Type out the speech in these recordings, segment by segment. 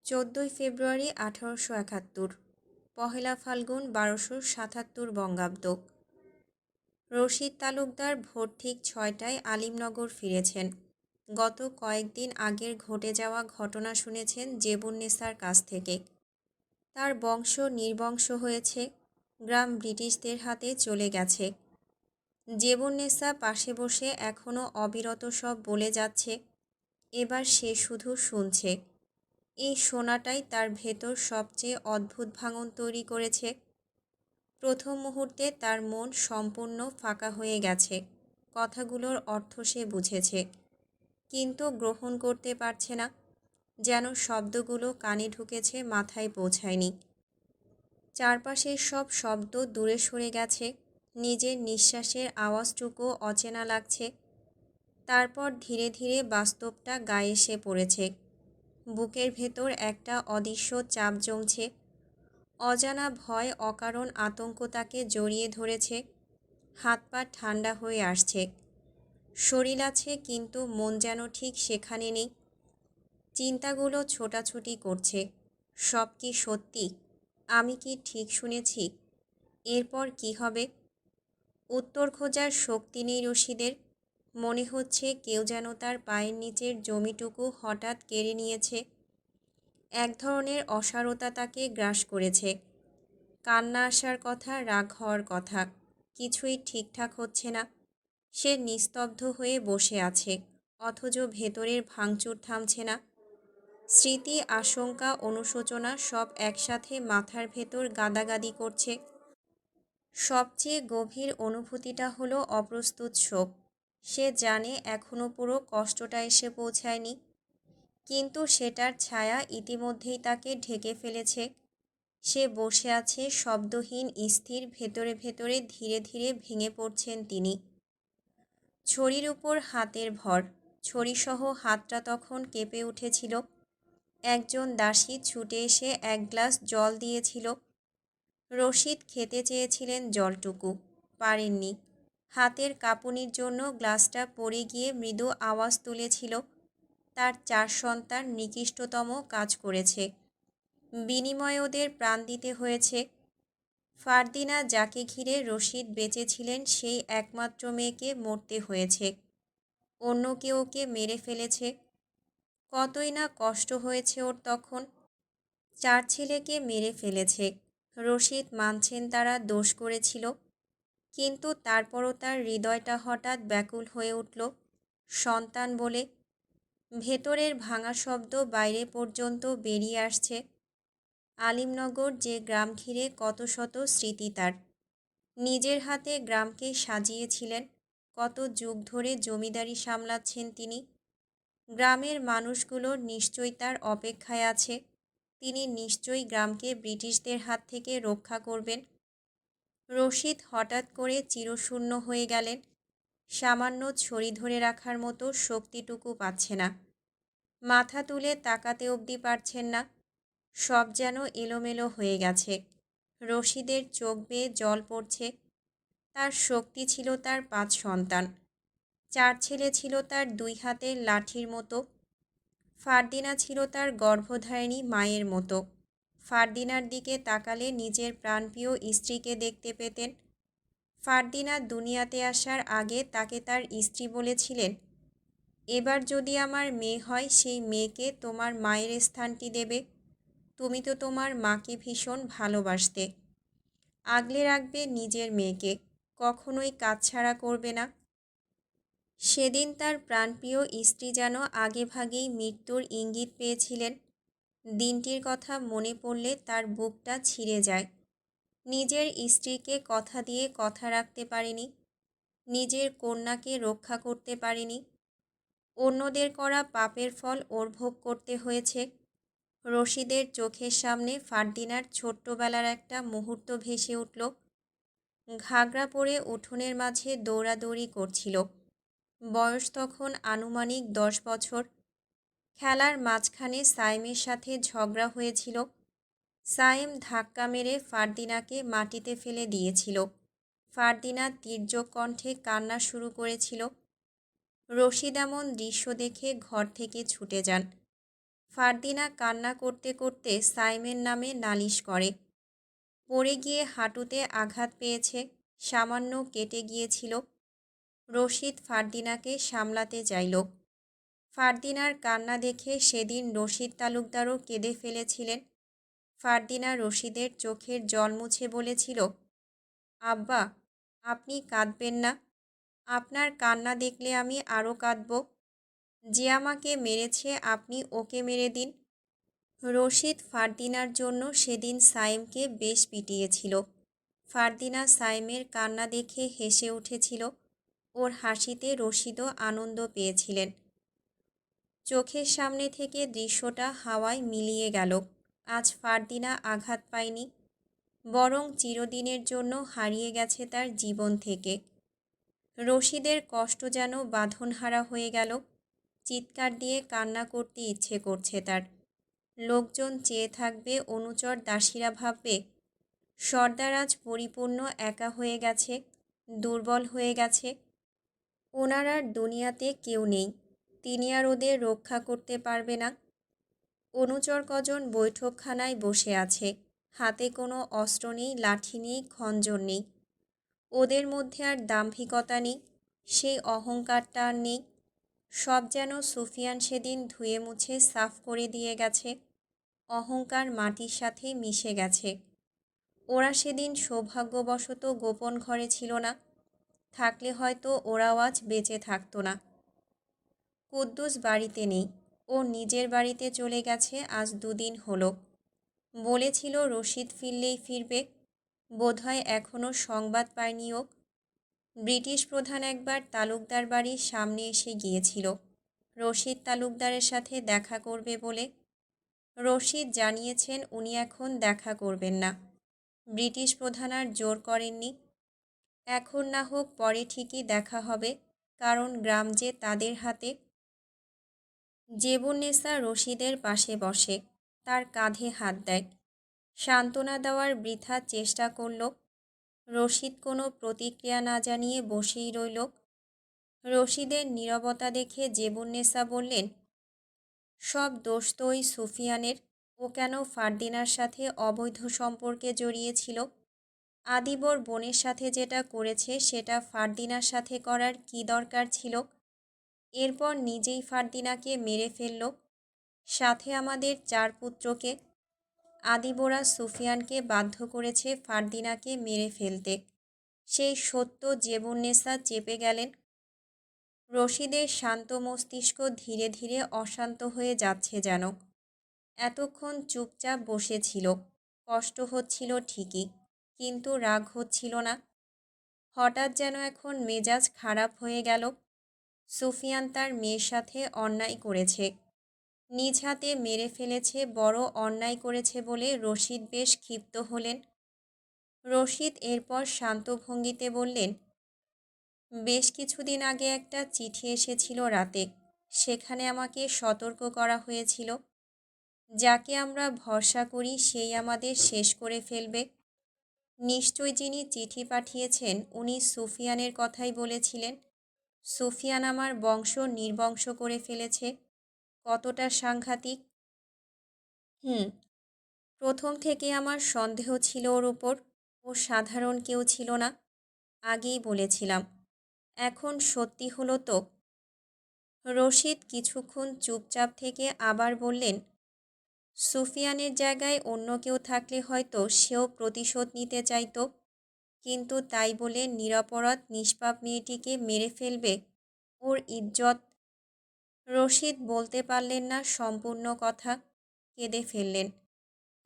14ই ফেব্রুয়ারি 1871, পহেলা ফাল্গুন 1277 বঙ্গাব্দ। রশিদ তালুকদার ভোর ঠিক 6টায় আলিমনগর ফিরেছেন। গত কয়েকদিন আগের ঘটে যাওয়া ঘটনা শুনেছেন জেবুন্নেসার কাছ থেকে। তার বংশ নির্বংশ হয়েছে, গ্রাম ব্রিটিশদের হাতে চলে গেছে। জেবুন্নেসা পাশে বসে এখনও অবিরত সব বলে যাচ্ছে। এবার সে শুধু শুনছে। এই শোনাটাই তার ভেতর সবচেয়ে অদ্ভুত ভাঙন তৈরি করেছে। প্রথম মুহূর্তে তার মন সম্পূর্ণ ফাঁকা হয়ে গেছে। কথাগুলোর অর্থ সে বুঝেছে, কিন্তু গ্রহণ করতে পারছে না। যেন শব্দগুলো কানে ঢুকেছে, মাথায় পৌঁছায়নি। চারপাশের সব শব্দ দূরে সরে গেছে। নিজের নিঃশ্বাসের আওয়াজটুকু অচেনা লাগছে। তারপর ধীরে ধীরে বাস্তবটা গায়ে এসে পড়েছে। বুকের ভেতর একটা অদৃশ্য চাপ জমছে। অজানা ভয়, অকারণ আতঙ্ক তাকে জড়িয়ে ধরেছে। হাত পা ঠান্ডা হয়ে আসছে। শরীর আছে, কিন্তু মন যেন ঠিক সেখানে নেই। চিন্তাগুলো ছোটাছুটি করছে। সব কি সত্যি? আমি কি ঠিক শুনেছি? এরপর কি হবে? উত্তর খোঁজার শক্তি নেই রশিদের। মনে হচ্ছে কেউ যেন তার পায়ের নিচের জমিটুকু হঠাৎ কেড়ে নিয়েছে। এক ধরনের অসারতা তাকে গ্রাস করেছে। কান্না আসার কথা, রাগ হওয়ার কথা, কিছুই ঠিকঠাক হচ্ছে না। সে নিস্তব্ধ হয়ে বসে আছে, অথচ ভেতরের ভাঙচুর থামছে না। স্মৃতি, আশঙ্কা, অনুশোচনা সব একসাথে মাথার ভেতর গাদাগাদি করছে। সবচেয়ে গভীর অনুভূতিটা হলো অপ্রস্তুত শোক। সে জানে এখনও পুরো কষ্টটা এসে পৌঁছায়নি, কিন্তু সেটার ছায়া ইতিমধ্যেই তাকে ঢেকে ফেলেছে। সে বসে আছে শব্দহীন, স্থির। ভেতরে ভেতরে ধীরে ধীরে ভেঙে পড়ছেন তিনি। ছড়ির উপর হাতের ভর। ছড়িসহ হাতটা তখন কেঁপে উঠেছিল। একজন দাসী ছুটে এসে এক গ্লাস জল দিয়েছিল। রশিদ খেতে চেয়েছিলেন জলটুকু, পারেননি। হাতের কাঁপুনির জন্য গ্লাসটা পড়ে গিয়ে মৃদু আওয়াজ তুলেছিল। তার 4 সন্তান নিকৃষ্টতম কাজ করেছে, বিনিময়ে ওদের প্রাণ দিতে হয়েছে। ফারদিনা, যাকে ঘিরে রশিদ বেঁচেছিলেন, সেই একমাত্র মেয়েকে মরতে হয়েছে। অন্য কেউ ওকে মেরে ফেলেছে। কতই না কষ্ট হয়েছে ওর তখন। 4 ছেলেকে মেরে ফেলেছে। রশিদ মানছেন তারা দোষ করেছিল, কিন্তু তারপরও তার হৃদয়টা হঠাৎ ব্যাকুল হয়ে উঠল। সন্তান বলে ভেতরের ভাঙা শব্দ বাইরে পর্যন্ত বেরিয়ে আসছে। আলিমনগর যে গ্রাম ঘিরে কত শত স্মৃতি তার। নিজের হাতে গ্রামকে সাজিয়েছিলেন। কত যুগ ধরে জমিদারি সামলাচ্ছেন তিনি। গ্রামের মানুষগুলো নিশ্চয়ই তার অপেক্ষায় আছে। তিনি নিশ্চয়ই গ্রামকে ব্রিটিশদের হাত থেকে রক্ষা করবেন। রশিদ হঠাৎ করে চিরশূন্য হয়ে গেলেন। সামান্য ছড়ি ধরে রাখার মতো শক্তিটুকু পাচ্ছে না। মাথা তুলে তাকাতে অবধি পারছেন না। সব যেন এলোমেলো হয়ে গেছে। রশিদের চোখ বেয়ে জল পড়ছে। তার শক্তি ছিল তার 5 সন্তান। 4 ছেলে ছিল তার 2 হাতের লাঠির মতো। ফারদিনা ছিল তার গর্ভধারিণী মায়ের মতো। ফারদিনার দিকে তাকালে নিজের প্রাণপ্রিয় স্ত্রীকে দেখতে পেতেন। ফারদিনা দুনিয়াতে আসার আগে তাকে তার স্ত্রী বলেছিলেন, এবার যদি আমার মেয়ে হয়, সেই মেয়েকে তোমার মায়ের স্থানটি দেবে। তুমি তো তোমার মাকে ভীষণ ভালোবাসতে। আগলে রাখবে নিজের মেয়েকে, কখনোই কাছছাড়া করবে না। সেদিন তার প্রাণপ্রিয় স্ত্রী যেন আগেভাগেই মৃত্যুর ইঙ্গিত পেয়েছিলেন। দিনটির কথা মনে পড়লে তার বুকটা ছিঁড়ে যায়। নিজের স্ত্রীকে কথা দিয়ে কথা রাখতে পারেনি। নিজের কন্যাকে রক্ষা করতে পারেনি। অন্যদের করা পাপের ফল ওর ভোগ করতে হয়েছে। রশিদের চোখের সামনে ফারদিনার ছোট্টবেলার একটা মুহূর্ত ভেসে উঠল। ঘাগরা পরে উঠোনের মাঝে দৌড়াদৌড়ি করছিল। বয়স তখন আনুমানিক 10 বছর। খেলার মাঝখানে সায়েমের সাথে ঝগড়া হয়েছিল। সায়েম ধাক্কা মেরে ফারদিনাকে মাটিতে ফেলে দিয়েছিল। ফারদিনা তীর্যক কণ্ঠে কান্না শুরু করেছিল। রশিদ এমন দৃশ্য দেখে ঘর থেকে ছুটে যান। ফারদিনা কান্না করতে করতে সাইমের নামে নালিশ করে। পড়ে গিয়ে হাঁটুতে আঘাত পেয়েছে, সামান্য কেটে গিয়েছিল। রশিদ ফারদিনাকে সামলাতে চাইল। ফারদিনার কান্না দেখে সেদিন রশিদ তালুকদারও কেঁদে ফেলেছিলেন। ফারদিনা রশিদের চোখের জল মুছে বলেছিল, আব্বা, আপনি কাঁদবেন না। আপনার কান্না দেখলে আমি আরও কাঁদব। যে আমাকে মেরেছে আপনি ওকে মেরে দিন। রশিদ ফারদিনার জন্য সেদিন সাইমকে বেশ পিটিয়েছিল। ফারদিনা সাইমের কান্না দেখে হেসে উঠেছিল। ওর হাসিতে রশিদও আনন্দ পেয়েছিলেন। চোখের সামনে থেকে দৃশ্যটা হাওয়ায় মিলিয়ে গেল। আজ ফারদিনা আঘাত পায়নি, বরং চিরদিনের জন্য হারিয়ে গেছে তার জীবন থেকে। রশিদের কষ্ট যেন বাঁধনহারা হয়ে গেল। চিৎকার দিয়ে কান্না করতে ইচ্ছে করছে তার। লোকজন চেয়ে থাকবে, অনুচর দাসীরা ভাববে সর্দার আজ পরিপূর্ণ একা হয়ে গেছে, দুর্বল হয়ে গেছে। ওনার আর দুনিয়াতে কেউ নেই, তিনি আর ওদের রক্ষা করতে পারবে না। অনুচর কজন বৈঠকখানায় বসে আছে, হাতে কোনো অস্ত্র নেই, লাঠি নেই, খঞ্জর নেই। ওদের মধ্যে আর দাম্ভিকতা নেই, সেই অহংকারটা আর নেই। সব যেন সুফিয়ান সেদিন ধুয়ে মুছে সাফ করে দিয়ে গেছে। অহংকার মাটির সাথে মিশে গেছে। ওরা সেদিন সৌভাগ্যবশত গোপন ঘরে ছিল না, থাকলে হয়তো ওরাও আজ বেঁচে থাকতো না। কুদ্দুস বাড়িতে নেই, ও নিজের বাড়িতে চলে গেছে আজ 2 দিন হলো। বলেছিল রশিদ ফিরলেই ফিরবে, বোধহয় এখনও সংবাদ পায়নি ও। ব্রিটিশ প্রধান একবার তালুকদার বাড়ির সামনে এসে গিয়েছিল রশিদ তালুকদারের সাথে দেখা করবে বলে। রশিদ জানিয়েছেন উনি এখন দেখা করবেন না। ব্রিটিশ প্রধান আর জোর করেননি। এখন না হোক পরে ঠিকই দেখা হবে, কারণ গ্রাম যে তাদের হাতে। জেবুন্নেসা রশিদের পাশে বসে, তার কাঁধে হাত দেয়। সান্ত্বনা দেওয়ার বৃথা চেষ্টা করল। রশিদ কোনো প্রতিক্রিয়া না জানিয়ে বসেই রইল। রশিদের নীরবতা দেখে জেবুন্নেসা বললেন, সব দোষ তো ওই সুফিয়ানের। ও কেন ফারদিনার সাথে অবৈধ সম্পর্কে জড়িয়েছিল? আদিবর বোনের সাথে যেটা করেছে সেটা ফারদিনার সাথে করার কি দরকার ছিল? এরপর নিজেই ফারদিনাকে মেরে ফেলল, সাথে আমাদের 4 পুত্রকে। আদিবোরা সুফিয়ানকে বাধ্য করেছে ফারদিনাকে মেরে ফেলতে। সেই সত্য জেবুন্নেসা চেপে গেলেন। রশিদের শান্ত মস্তিষ্ক ধীরে ধীরে অশান্ত হয়ে যাচ্ছে যেন। এতক্ষণ চুপচাপ বসেছিল, কষ্ট হচ্ছিল ঠিকই, কিন্তু রাগ হচ্ছিল না। হঠাৎ যেন এখন মেজাজ খারাপ হয়ে গেল। সুফিয়ান তার মেয়ের সাথে অন্যায় করেছে, নিজ হাতে মেরে ফেলেছে, বড় অন্যায় করেছে বলে রশিদ বেশ ক্ষিপ্ত হলেন। রশিদ এরপর শান্ত ভঙ্গিতে বললেন, বেশ কিছুদিন আগে একটা চিঠি এসেছিল রাতে, সেখানে আমাকে সতর্ক করা হয়েছিল, যাকে আমরা ভরসা করি সেই আমাদের শেষ করে ফেলবে। নিশ্চয় যিনি চিঠি পাঠিয়েছেন উনি সুফিয়ানের কথাই বলেছিলেন। সুফিয়ান আমার বংশ নির্বংশ করে ফেলেছে। কতটা সাংঘাতিক! প্রথম থেকে আমার সন্দেহ ছিল ওর উপর। ও সাধারণ কেউ ছিল না, আগেই বলেছিলাম। এখন সত্যি হলো তো। রশিদ কিছুক্ষণ চুপচাপ থেকে আবার বললেন, সুফিয়ানের জায়গায় অন্য কেউ থাকলে হয়তো সেও প্রতিশোধ নিতে চাইতো, কিন্তু তাই বলে নিরপরাধ নিষ্পাপ মেয়েটিকে মেরে ফেলবে? ওর ইজ্জত। রশিদ বলতে পারলেন না সম্পূর্ণ কথা, কেঁদে ফেললেন।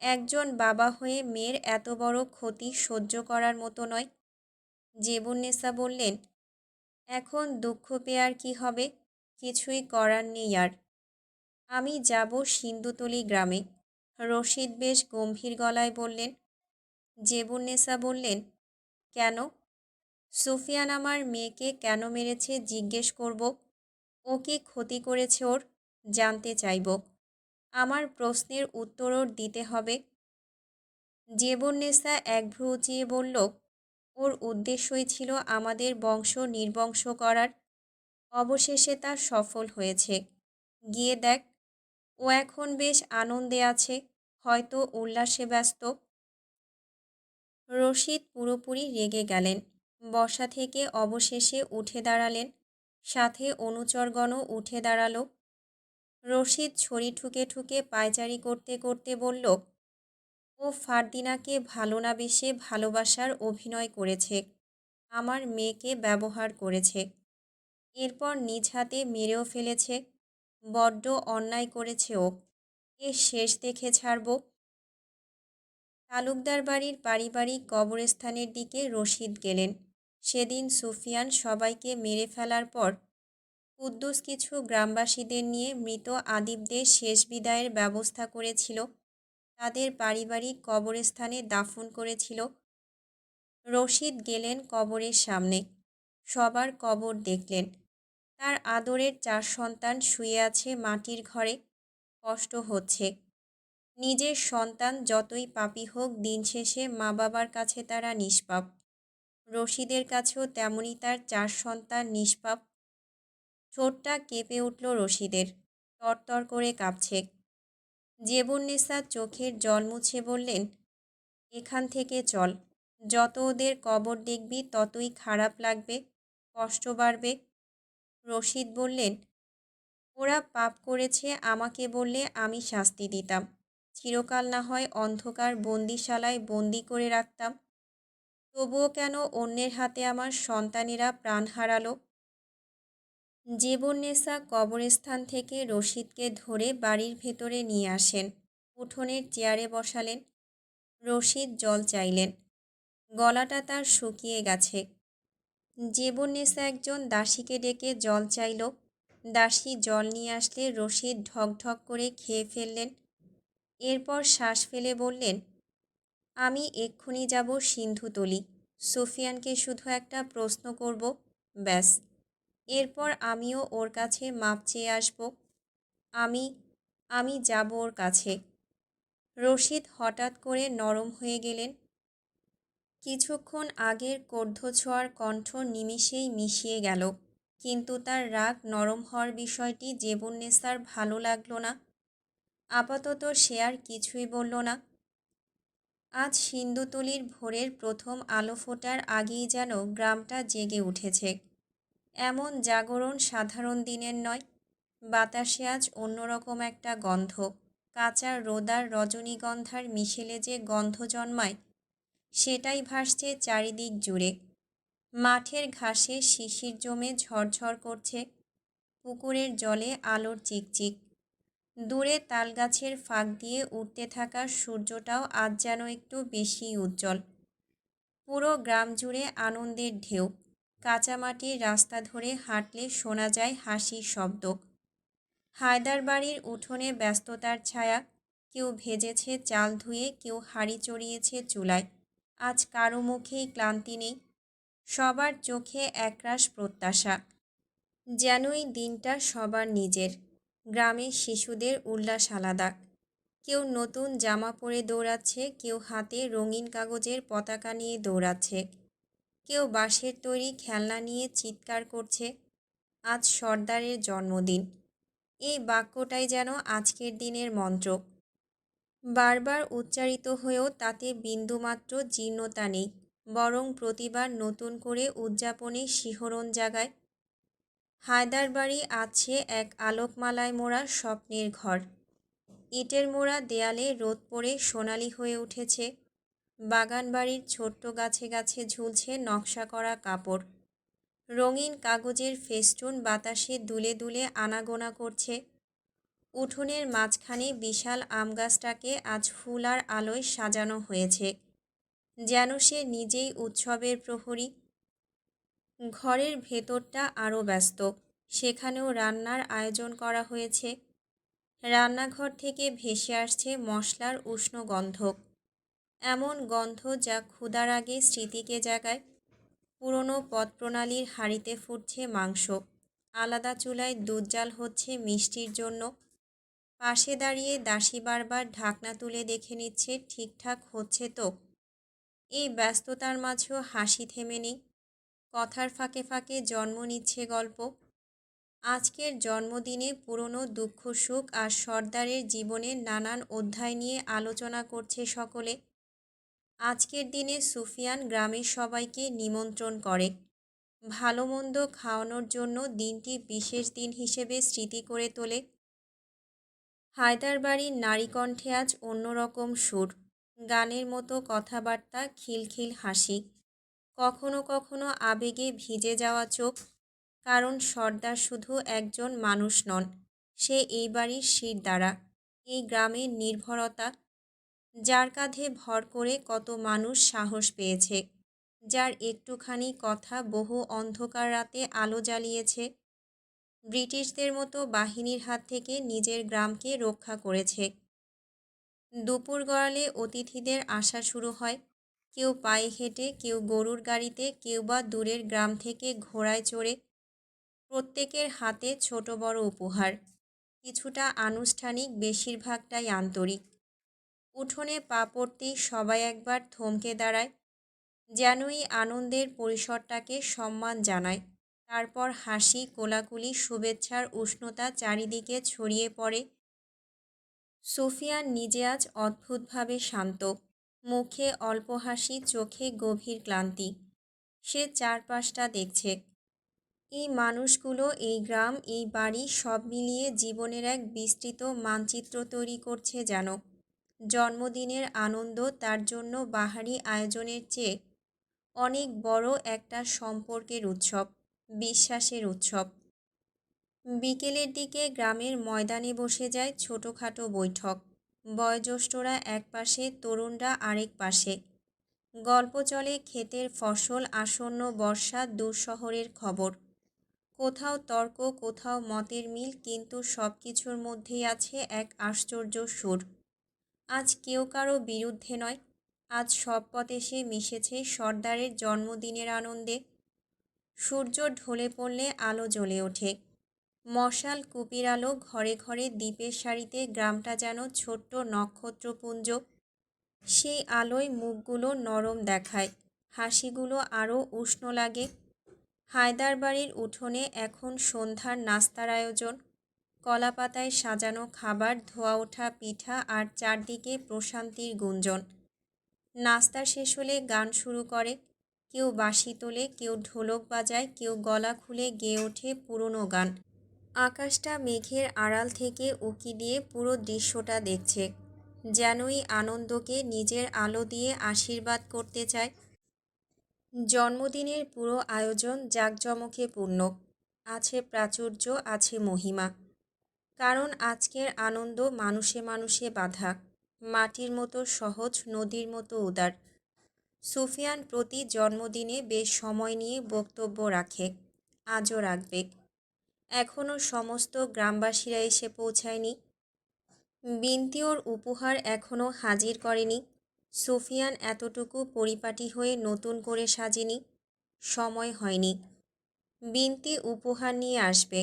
একজন বাবা হয়ে মেয়ের এত বড় ক্ষতি সহ্য করার মতো নয়। জেবুন্নেসা বললেন, এখন দুঃখ পেয়ে আর কি হবে? কিছুই করার নেই আর। আমি যাব সিন্ধুতলি গ্রামে। রশিদ বেশ গম্ভীর গলায় বললেন। জেবুন্নেসা বললেন, কেন? সুফিয়ান আমার মেয়েকে কেন মেরেছে জিজ্ঞেস করব? ও কি ক্ষতি করেছে ওর? জানতে চাইব। আমার প্রশ্নের উত্তর ওর দিতে হবে। জেবুন্নেসা এক ভ্রু উঁচিয়ে বলল, ওর উদ্দেশ্যই ছিল আমাদের বংশ নির্বংশ করার। অবশেষে তা সফল হয়েছে। গিয়ে দেখ। ও এখন বেশ আনন্দে আছে, হয়তো উল্লাসে ব্যস্ত। রশিদ পুরোপুরি রেগে গেলেন। বসা থেকে অবশেষে উঠে দাঁড়ালেন। সাথে অনুচরগণও উঠে দাঁড়ালো। রশিদ ছড়ি ঠুকে ঠুকে পায়চারি করতে করতে বলল, ও ফারদিনাকে ভালো না বেশে ভালোবাসার অভিনয় করেছে, আমার মেয়েকে ব্যবহার করেছে, এরপর নিজ হাতে মেরেও ফেলেছে। বড্ড অন্যায় করেছে ও, এর শেষ দেখে ছাড়ব। তালুকদার বাড়ির পারিবারিক কবরস্থানের দিকে রশিদ গেলেন। সেদিন সুফিয়ান সবাইকে মেরে ফেলার পর কুদ্দুস কিছু গ্রামবাসীদের নিয়ে মৃত আদিবদের শেষ বিদায়ের ব্যবস্থা করেছিল, তাদের পারিবারিক কবরস্থানে দাফন করেছিল। রশিদ গেলেন কবরের সামনে, সবার কবর দেখলেন। তার আদরের 4 সন্তান শুয়ে আছে মাটির ঘরে, কষ্ট হচ্ছে। নিজের সন্তান যতই পাপী হোক, দিন শেষে মা বাবার কাছে তারা নিষ্পাপ। রশিদের কাছেও তেমনি তার 4 সন্তান নিষ্পাপ। ঠোঁটটা কেঁপে উঠল রশিদের, তরতর করে কাঁপছে। জেবুন্নেসা চোখের জল মুছে বললেন, এখান থেকে চল, যত ওদের কবর দেখবি ততই খারাপ লাগবে, কষ্ট বাড়বে। রশিদ বললেন, ওরা পাপ করেছে, আমাকে বললে আমি শাস্তি দিতাম, চিরকাল না হয় অন্ধকার বন্দিশালায় বন্দি করে রাখতাম। তবুও কেন অন্যের হাতে আমার সন্তানেরা প্রাণ হারালো? জেবুন্নেসা কবরস্থান থেকে রশিদকে ধরে বাড়ির ভেতরে নিয়ে আসেন, উঠোনের চেয়ারে বসালেন। রশিদ জল চাইলেন, গলাটা তার শুকিয়ে গেছে। জেবুন্নেসা একজন দাসীকে ডেকে জল চাইল। দাসী জল নিয়ে আসলে রশিদ ঢকঢক করে খেয়ে ফেললেন। এরপর শ্বাস ফেলে বললেন, আমি এক্ষুনি যাব সিন্ধুতলি, সুফিয়ানকে শুধু একটা প্রশ্ন করব, ব্যাস। এরপর আমিও ওর কাছে মাপ চেয়ে আসব। আমি আমি যাব ওর কাছে। রশিদ হঠাৎ করে নরম হয়ে গেলেন। কিছুক্ষণ আগের কর্ধছোঁয়ার কণ্ঠ নিমিষেই মিশিয়ে গেল, কিন্তু তার রাগ নরম হওয়ার বিষয়টি জেবুন্নেসার ভালো লাগল না। আপাতত সে আর কিছুই বলল না। আজ সিন্ধুতলির ভোরের প্রথম আলো ফোটার আগেই যেন গ্রামটা জেগে উঠেছে। এমন জাগরণ সাধারণ দিনের নয়। বাতাসে আজ অন্যরকম একটা গন্ধ, কাঁচা রোদার রজনীগন্ধার মিশেলে যে গন্ধ জন্মায়, সেটাই ভাসছে চারিদিক জুড়ে। মাঠের ঘাসে শিশির জমে ঝরঝর করছে, পুকুরের জলে আলোর চিকচিক। দূরে তালগাছের ফাঁক দিয়ে উঠতে থাকা সূর্যটাও আজ যেন একটু বেশি উজ্জ্বল। পুরো গ্রাম জুড়ে আনন্দের ঢেউ। কাঁচামাটির রাস্তা ধরে হাঁটলে শোনা যায় হাসির শব্দ। হায়দার বাড়ির উঠোনে ব্যস্ততার ছায়া। কেউ ভেজেছে চাল ধুয়ে, কেউ হাঁড়ি চড়িয়েছে চুলায়। আজ কারো মুখেই ক্লান্তি নেই, সবার চোখে একরাশ প্রত্যাশা, যেন এই দিনটা সবার নিজের। গ্রামের শিশুদের উল্লাস আলাদা। কেউ নতুন জামা পরে দৌড়াচ্ছে, কেউ হাতে রঙিন কাগজের পতাকা নিয়ে দৌড়াচ্ছে, কেউ বাঁশের তৈরি খেলনা নিয়ে চিৎকার করছে, আজ সর্দারের জন্মদিন। এই বাক্যটাই যেন আজকের দিনের মন্ত্র। বারবার উচ্চারিত হয়েও তাতে বিন্দুমাত্র জীর্ণতা নেই, বরং প্রতিবার নতুন করে উদযাপনে শিহরণ জাগায়। হায়দার বাড়ি আছে এক আলোকমালায় মোড়া স্বপ্নের ঘর। ইটের মোড়া দেয়ালে রোদ পড়ে সোনালি হয়ে উঠেছে। বাগান বাড়ির ছোট্ট গাছে গাছে ঝুলছে নকশা করা কাপড়। রঙিন কাগজের ফেস্টুন বাতাসে দুলে দুলে আনাগোনা করছে। উঠোনের মাঝখানে বিশাল আম গাছটাকে আজ ফুল আর আলোয় সাজানো হয়েছে, যেন সে নিজেই উৎসবের প্রহরী। ঘরের ভেতরটা আরও ব্যস্ত। সেখানেও রান্নার আয়োজন করা হয়েছে। রান্নাঘর থেকে ভেসে আসছে মশলার উষ্ণ গন্ধ, এমন গন্ধ যা ক্ষুধার আগে স্মৃতিকে জাগায়। পুরনো পদপ্রণালীর হাঁড়িতে ফুটছে মাংস, আলাদা চুলায় দুধ জাল হচ্ছে মিষ্টির জন্য। পাশে দাঁড়িয়ে দাসী বারবার ঢাকনা তুলে দেখে নিচ্ছে ঠিকঠাক হচ্ছে তো। এই ব্যস্ততার মাঝেও হাসি থেমে নেই, কথার ফাঁকে ফাঁকে জন্ম নিচ্ছে গল্প। আজকের জন্মদিনে পুরনো দুঃখ সুখ আর সর্দারের জীবনের নানান অধ্যায় নিয়ে আলোচনা করছে সকলে। আজকের দিনে সুফিয়ান গ্রামের সবাইকে নিমন্ত্রণ করে ভালো মন্দ খাওয়ানোর জন্য। দিনটি বিশেষ দিন হিসেবে স্মৃতি করে তোলে। হায়দারবাড়ির নারীকণ্ঠে আজ অন্যরকম সুর, গানের মতো কথাবার্তা, খিলখিল হাসি, কখনো কখনো আবেগে ভিজে যাওয়া চোখ। কারণ সর্দার শুধু একজন মানুষ নন, সে এই বাড়ির শিরদাঁড়া, এই গ্রামের নির্ভরতা, যার কাঁধে ভর করে কত মানুষ সাহস পেয়েছে, যার একটুখানি কথা বহু অন্ধকার রাতে আলো জ্বালিয়েছে, ব্রিটিশদের মতো বাহিনীর হাত থেকে নিজের গ্রামকে রক্ষা করেছে। দুপুর গড়ালে অতিথিদের আসা শুরু হয়, কেউ পায়ে হেঁটে, কেউ গরুর গাড়িতে, কেউ বা দূরের গ্রাম থেকে ঘোড়ায় চড়ে। প্রত্যেকের হাতে ছোট বড় উপহার, কিছুটা আনুষ্ঠানিক, বেশিরভাগটাই আন্তরিক। উঠোনে পা পড়তেই সবাই একবার থমকে দাঁড়ায়, যেন এই আনন্দের পরিসরটাকে সম্মান জানায়। তারপর হাসি, কোলাকুলি, শুভেচ্ছার উষ্ণতা চারিদিকে ছড়িয়ে পড়ে। সুফিয়ান নিজে আজ অদ্ভুতভাবে শান্ত, মুখে অল্প হাসি, চোখে গভীর ক্লান্তি। সে চারপাশটা দেখছে, এই মানুষগুলো, এই গ্রাম, এই বাড়ি, সব মিলিয়ে জীবনের এক বিস্তৃত মানচিত্র তৈরি করছে যেন। জন্মদিনের আনন্দ তার জন্য বাহারি আয়োজনের চেয়ে অনেক বড় একটা সম্পর্কের উৎসব, বিশ্বাসের উৎসব। বিকেলের দিকে গ্রামের ময়দানে বসে যায় ছোটোখাটো বৈঠক। বয়োজ্যেষ্ঠরা এক পাশে, তরুণরা আরেক পাশে। গল্প চলে ক্ষেতের ফসল, আসন্ন বর্ষা, দূর শহরের খবর। কোথাও তর্ক, কোথাও মতের মিল, কিন্তু সব কিছুর মধ্যেই আছে এক আশ্চর্য সুর। আজ কেউ কারো বিরুদ্ধে নয়, আজ সব পথ এসে মিশেছে সর্দারের জন্মদিনের আনন্দে। সূর্য ঢলে পড়লে আলো জ্বলে ওঠে, মশাল, কুপির আলো, ঘরে ঘরে দ্বীপের সারিতে গ্রামটা যেন ছোট্ট নক্ষত্রপুঞ্জ। সেই আলোয় মুখগুলো নরম দেখায়, হাসিগুলো আরও উষ্ণ লাগে। হায়দারবাড়ির উঠোনে এখন সন্ধ্যার নাস্তার আয়োজন। কলাপাতায় সাজানো খাবার, ধোয়া ওঠা পিঠা, আর চারদিকে প্রশান্তির গুঞ্জন। নাস্তা শেষ হলে গান শুরু করে, কেউ বাঁশি তোলে, কেউ ঢোলক বাজায়, কেউ গলা খুলে গেয়ে ওঠে পুরনো গান। আকাশটা মেঘের আড়াল থেকে উঁকি দিয়ে পুরো দৃশ্যটা দেখছে, যেন এই আনন্দকে নিজের আলো দিয়ে আশীর্বাদ করতে চায়। জন্মদিনের পুরো আয়োজন জাঁকজমকে পূর্ণ, আছে প্রাচুর্য, আছে মহিমা। কারণ আজকের আনন্দ মানুষে মানুষে বাঁধা, মাটির মতো সহজ, নদীর মতো উদার। সুফিয়ান প্রতি জন্মদিনে বেশ সময় নিয়ে বক্তব্য রাখে, আজও রাখবে। এখনও সমস্ত গ্রামবাসীরা এসে পৌঁছায়নি, বিনতি ওর উপহার এখনও হাজির করেনি। সুফিয়ান এতটুকু পরিপাটি হয়ে নতুন করে সাজেনি, সময় হয়নি। বিনতি উপহার নিয়ে আসবে,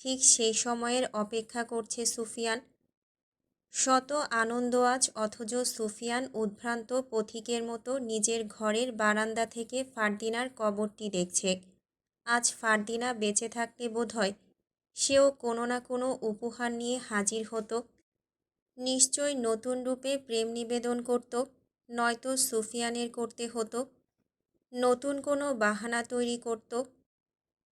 ঠিক সেই সময়ের অপেক্ষা করছে সুফিয়ান। শত আনন্দ আজ, অথচ সুফিয়ান উদ্ভ্রান্ত পথিকের মতো নিজের ঘরের বারান্দা থেকে ফারদিনার কবরটি দেখছে। আজ ফারদিনা বেঁচে থাকলে বোধহয় সেও কোনো না কোনো উপহার নিয়ে হাজির হতো। নিশ্চয় নতুন রূপে প্রেম নিবেদন করত, নয়তো সুফিয়ানের করতে হতো। নতুন কোনো বাহানা তৈরি করত,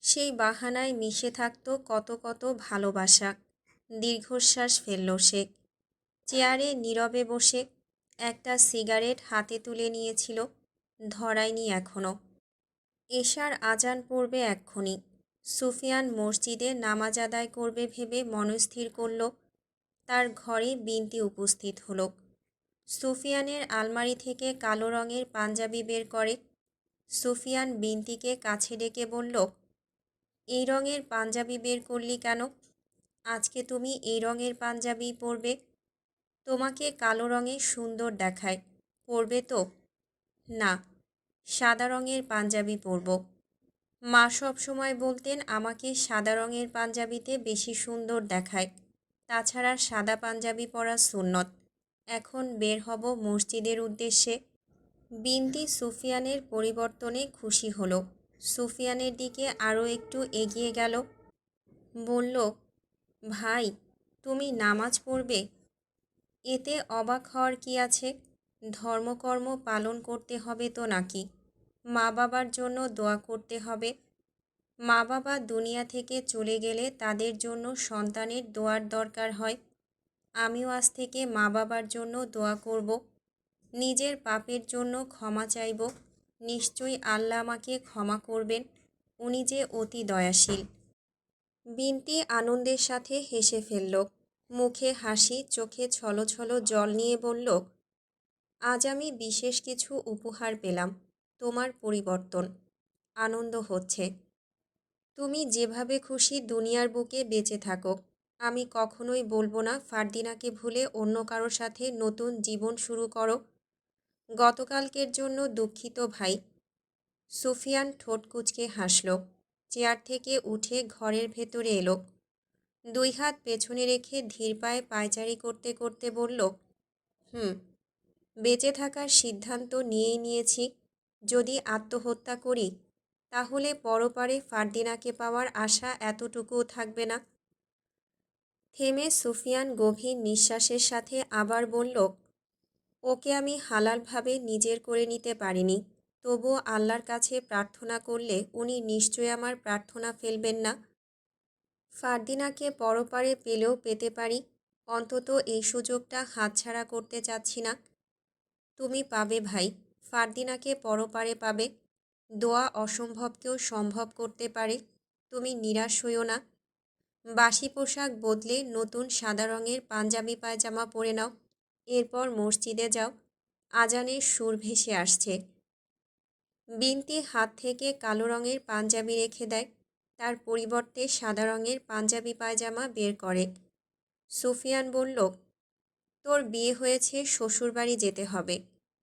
সেই বাহানায় মিশে থাকত কত কত ভালোবাসা। দীর্ঘশ্বাস ফেলল সে, চেয়ারে নীরবে বসে। একটা সিগারেট হাতে তুলে নিয়েছিল, ধরায়নি এখনও। এশার আজান পড়বে এক্ষুনি। সুফিয়ান মসজিদে নামাজ আদায় করবে ভেবে মনস্থির করল। তার ঘরে বিনতি উপস্থিত হলো। সুফিয়ানের আলমারি থেকে কালো রঙের পাঞ্জাবি বের করে। সুফিয়ান বিনতিকে কাছে ডেকে বলল, এই রঙের পাঞ্জাবি বের করলি কেন? আজকে তুমি এই রঙের পাঞ্জাবি পরবে, তোমাকে কালো রঙে সুন্দর দেখায়, পরবে তো? না, সাদা রঙের পাঞ্জাবি পরব। মা সব সময় বলতেন আমাকে সাদা রঙের পাঞ্জাবিতে বেশি সুন্দর দেখায়, তাছাড়া সাদা পাঞ্জাবি পরা সুন্নত। এখন বের হব মসজিদের উদ্দেশ্যে। বিনতি সুফিয়ানের পরিবর্তনে খুশি হলো, সুফিয়ানের দিকে আরও একটু এগিয়ে গেল। বলল, ভাই, তুমি নামাজ পড়বে? এতে অবাক হওয়ার কি আছে? ধর্মকর্ম পালন করতে হবে তো নাকি? মা বাবার জন্য দোয়া করতে হবে। মা বাবা দুনিয়া থেকে চলে গেলে তাদের জন্য সন্তানের দোয়ার দরকার হয়। আমিও আজ থেকে মা বাবার জন্য দোয়া করব। নিজের পাপের জন্য ক্ষমা চাইব। নিশ্চয়ই আল্লাহ আমাকে ক্ষমা করবেন। উনি যে অতি দয়াশীল। বিনতি আনন্দের সাথে হেসে ফেলল। মুখে হাসি, চোখে ছলছল জল নিয়ে বলল, আজ আমি বিশেষ কিছু উপহার পেলাম। তোমার পরিবর্তন। আনন্দ হচ্ছে। তুমি যেভাবে খুশি দুনিয়ার বুকে বেঁচে থাকো। আমি কখনোই বলবো না ফারদিনাকে ভুলে অন্য কারোর সাথে নতুন জীবন শুরু করো। গতকালকের জন্য দুঃখিত ভাই। সুফিয়ান ঠোঁট কুঁচকে হাসল। চেয়ার থেকে উঠে ঘরের ভেতরে এলো। দুই হাত পেছনে রেখে ধীর পায়ে পায়চারি করতে করতে বলল, বেঁচে থাকার সিদ্ধান্ত নিয়েই নিয়েছি। যদি আত্মহত্যা করি তাহলে পরপারে ফারদিনাকে পাওয়ার আশা এতটুকুও থাকবে না। থেমে সুফিয়ান গভীর নিঃশ্বাসের সাথে আবার বলল, ওকে আমি হালালভাবে নিজের করে নিতে পারিনি। তবুও আল্লাহর কাছে প্রার্থনা করলে উনি নিশ্চয়ই আমার প্রার্থনা ফেলবেন না। ফারদিনাকে পরপারে পেলেও পেতে পারি। অন্তত এই সুযোগটা হাতছাড়া করতে চাচ্ছি না। তুমি পাবে ভাই, ফারদিনাকে পরপারে পাবে। দোয়া অসম্ভবকেও সম্ভব করতে পারে। তুমি নিরাশ হইও না। বাসি পোশাক বদলে নতুন সাদা রঙের পাঞ্জাবি পায়জামা পরে নাও। এরপর মসজিদে যাও। আজানের সুর ভেসে আসছে। বিনতি হাত থেকে কালো রঙের পাঞ্জাবি রেখে দেয়। তার পরিবর্তে সাদা রঙের পাঞ্জাবি পায়জামা বের করে। সুফিয়ান বলল, তোর বিয়ে হয়েছে, শ্বশুরবাড়ি যেতে হবে।